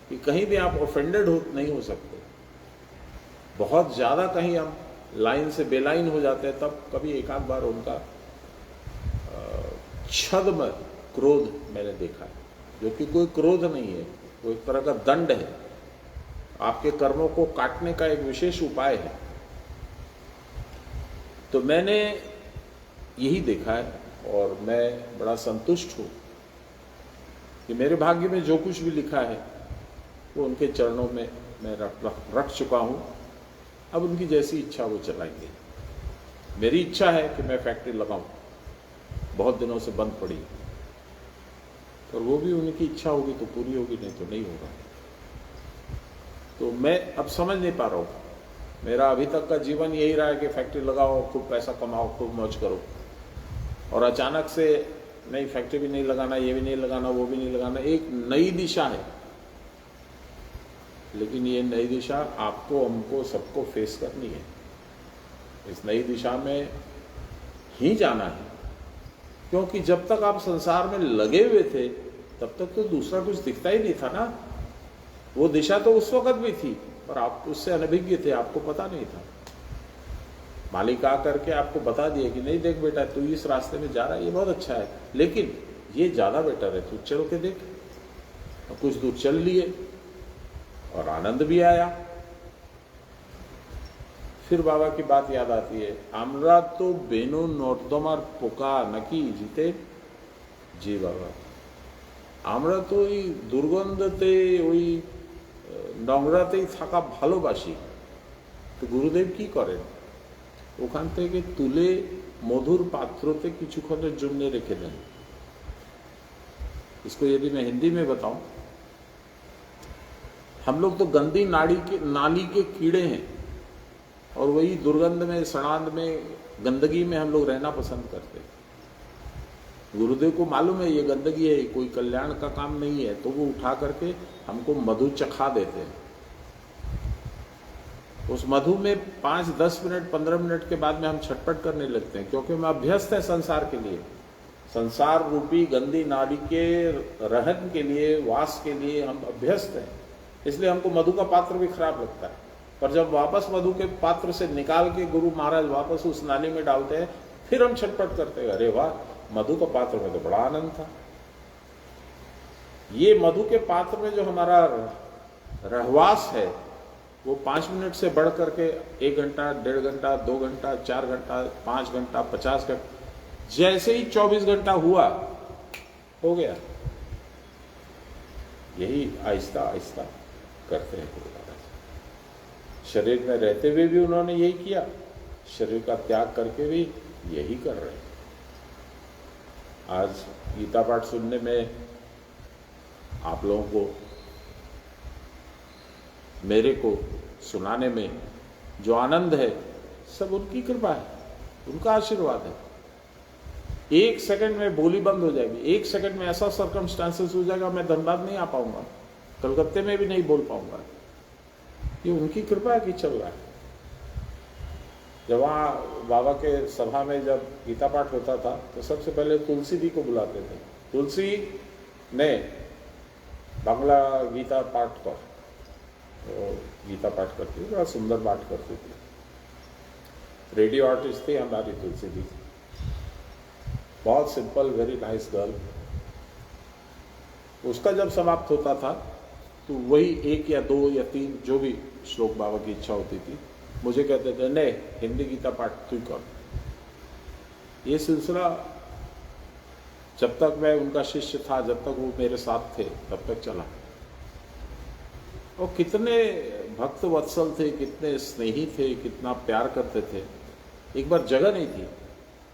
S1: कि कहीं भी आप ऑफेंडेड नहीं हो सकते। बहुत ज़्यादा कहीं हम लाइन से बेलाइन हो जाते हैं, तब कभी एक आध बार उनका छद्म क्रोध मैंने देखा है, जो कि कोई क्रोध नहीं है, वो एक तरह का दंड है, आपके कर्मों को काटने का एक विशेष उपाय है। तो मैंने यही देखा है, और मैं बड़ा संतुष्ट हूँ कि मेरे भाग्य में जो कुछ भी लिखा है वो उनके चरणों में मैं रख चुका हूँ। अब उनकी जैसी इच्छा वो चलाएंगे। मेरी इच्छा है कि मैं फैक्ट्री लगाऊं, बहुत दिनों से बंद पड़ी, पर वो भी उनकी इच्छा होगी तो पूरी होगी, नहीं तो नहीं होगा। तो मैं अब समझ नहीं पा रहा हूँ, मेरा अभी तक का जीवन यही रहा है कि फैक्ट्री लगाओ, खूब पैसा कमाओ, खूब मौज करो, और अचानक से नहीं, फैक्ट्री भी नहीं लगाना, ये भी नहीं लगाना, वो भी नहीं लगाना। एक नई दिशा है, लेकिन ये नई दिशा आपको, हमको, सबको फेस करनी है। इस नई दिशा में ही जाना है, क्योंकि जब तक आप संसार में लगे हुए थे तब तक तो दूसरा कुछ दिखता ही नहीं था ना। वो दिशा तो उस वक्त भी थी, पर आप उससे अनभिज्ञ थे, आपको पता नहीं था। मालिक आकर के आपको बता दिए कि नहीं देख बेटा, तू इस रास्ते में जा रहा है, ये बहुत अच्छा है, लेकिन ये ज़्यादा बेटर है, तू चल के देख। और कुछ दूर चल लिए और आनंद भी आया। फिर बाबा की बात याद आती है, আমরা তো বেনু নর্দমার পোকা নাকি জিতে, জি বাবা, আমরা তো ওই দুর্গন্ধতে ওই নোংরাতেই থাকা ভালোবাসি। তো গুরুদেব কি করেন, ওখান থেকে তুলে মধুর पात्रते কিছুক্ষণের জন্য রেখে দেন। इसको यदि मैं हिंदी में बताऊं, हम लोग तो गंदी नाली के कीड़े हैं और वही दुर्गंध में, सड़ांध में, गंदगी में हम लोग रहना पसंद करते हैं। गुरुदेव को मालूम है ये गंदगी है, कोई कल्याण का काम नहीं है, तो वो उठा करके हमको मधु चखा देते हैं। उस मधु में 5, 10 मिनट, 15 मिनट के बाद में हम छटपट करने लगते हैं, क्योंकि हम अभ्यस्त हैं संसार के लिए, संसार रूपी गंदी नाली के रहन के लिए, वास के लिए हम अभ्यस्त हैं। इसलिए हमको मधु का पात्र भी खराब लगता है। पर जब वापस मधु के पात्र से निकाल के गुरु महाराज वापस उस नाली में डालते हैं, फिर हम छटपट करते हैं, अरे वाह, मधु का पात्र में तो बड़ा आनंद था। ये मधु के पात्र में जो हमारा रहवास है, वो 5 मिनट से बढ़ करके 1 घंटा, 1.5 घंटा, 2 घंटा, 4 घंटा, 5 घंटा, 50 घंटा, जैसे ही 24 घंटा हुआ, हो गया। यही आहिस्ता आहिस्ता करते हैं गुरु महाराज। शरीर में रहते हुए भी उन्होंने यही किया, शरीर का त्याग करके भी यही कर रहे हैं। आज गीता पाठ सुनने में आप लोगों को, मेरे को सुनाने में जो आनंद है, सब उनकी कृपा है, उनका आशीर्वाद है। 1 सेकंड में बोली बंद हो जाएगी, 1 सेकंड में ऐसा सर्कमस्टांसेस हो जाएगा, मैं धनबाद नहीं आ पाऊंगा, कलकत्ते में भी नहीं बोल पाऊंगा। ये उनकी कृपा है कि चल रहा है। जब वहाँ बाबा के सभा में जब गीता पाठ होता था, तो सबसे पहले तुलसी दी को बुलाते थे। तुलसी ने बांग्ला गीता पाठ पर, तो गीता पाठ करती थी, बड़ा सुंदर पाठ करती थी। रेडियो आर्टिस्ट थी हमारी तुलसी दी, बहुत सिंपल, वेरी नाइस गर्ल। उसका जब समाप्त होता था, तो वही 1 या 2 या 3 जो भी श्लोक बाबा की इच्छा होती थी, मुझे कहते थे, नहीं, हिंदी गीता पाठ तू कर। ये सिलसिला जब तक मैं उनका शिष्य था, जब तक वो मेरे साथ थे, तब तक चला। और कितने भक्त वत्सल थे, कितने स्नेही थे, कितना प्यार करते थे। एक बार जगह नहीं थी,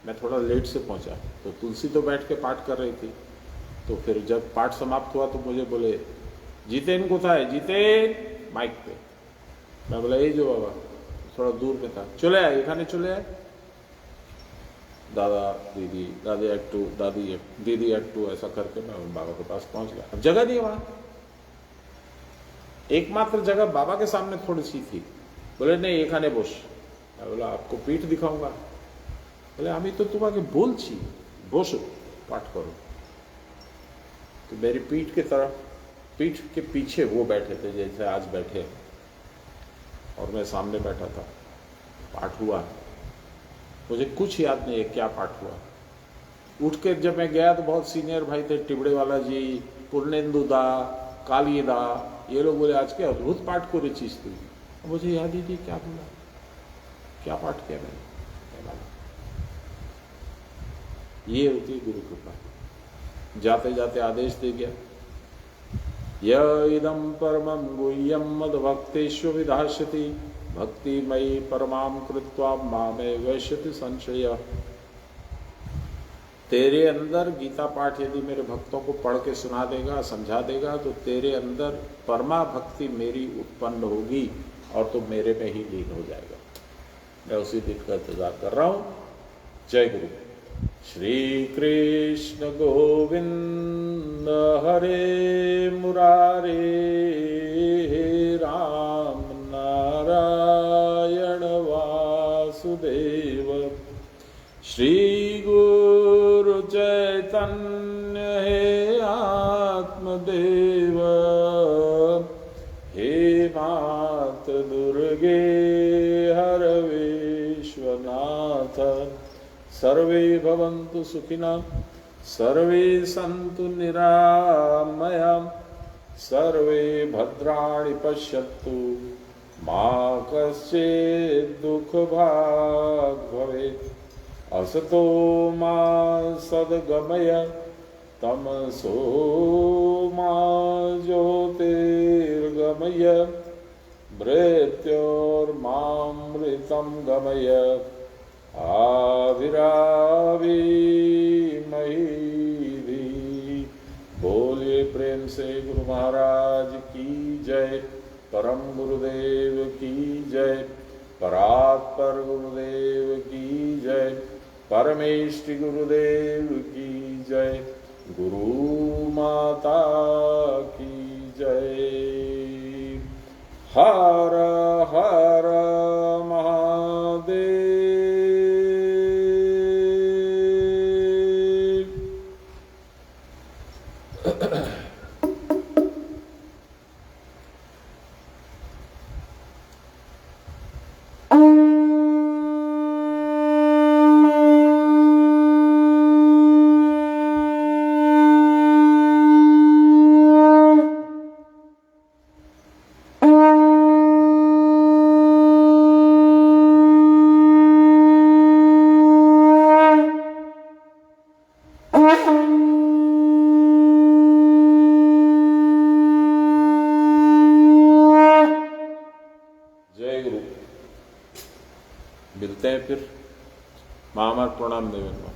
S1: मैं थोड़ा लेट से पहुंचा, तो तुलसी तो बैठ के पाठ कर रही थी। तो फिर जब पाठ समाप्त हुआ तो मुझे बोले, जितेन को था, जितेन, माइक पे। मैं बोला, ये जो बाबा, थोड़ा दूर में था, चले आए, एखाने चले आए। दादा दीदी, दादी एक्टू, दीदी एक्टू, ऐसा करके मैं बाबा के पास पहुंच गया। अब जगह नहीं वहां, एकमात्र जगह बाबा के सामने थोड़ी सी थी। बोले, नहीं, एखाने बोस। मैं बोला, आपको पीठ दिखाऊंगा। बोले, আমি तो तुम्हें बोलছি, बोसो, पाठ करो। तो मेरी पीठ की तरफ, पीठ के पीछे वो बैठे थे जैसे आज बैठे, और मैं सामने बैठा था। पाठ हुआ, मुझे कुछ याद नहीं है क्या पाठ हुआ। उठ के जब मैं गया तो बहुत सीनियर भाई थे, टिबड़े वाला जी, पूर्णेंदु दा, काली दा, ये लोग बोले, आज क्या अद्भुत पाठ को रचीस तू। मुझे याद ही नहीं क्या बोला, क्या पाठ किया मैंने। ये होती है गुरु कृपा। जाते जाते आदेश दे गया, य इदं परमं गुह्यं मद्भक्तेषु विधास्यति, भक्तिमयी परमां कृत्वा मामे वैश्यति संशय। तेरे अंदर गीता पाठ यदि मेरे भक्तों को पढ़ के सुना देगा, समझा देगा, तो तेरे अंदर परमा भक्ति मेरी उत्पन्न होगी और तो मेरे में ही लीन हो जाएगा। मैं उसी दिन का इंतजार कर रहा हूँ। जय गुरु। श्री कृष्ण गोविंद हरे मुरारे, राम नारायण वासुदेव, श्री गुरु चैतन्य हे आत्मदेव, हे मात दुर्गे हर विश्वनाथ। सर्वे भवन्तु सुखिनः, सर्वे सन्तु निरामया, सर्वे भद्राणि पश्यन्तु मा कश्चित् दुःखभाग् भवेत्। असतो मा सद्गमय तमसो मा ज्योतिर्गमय मृत्योर्मामृतं गमय आविराविमहीधि। बोलिए प्रेम से गुरु महाराज की जय, परम गुरुदेव की जय, परात्पर गुरुदेव की जय, परमेष्टि गुरुदेव की जय, गुरु माता की जय। हर हर महादेव। जय गुरु। मिलते हैं फिर। महामार प्रणाम देवेंद्र।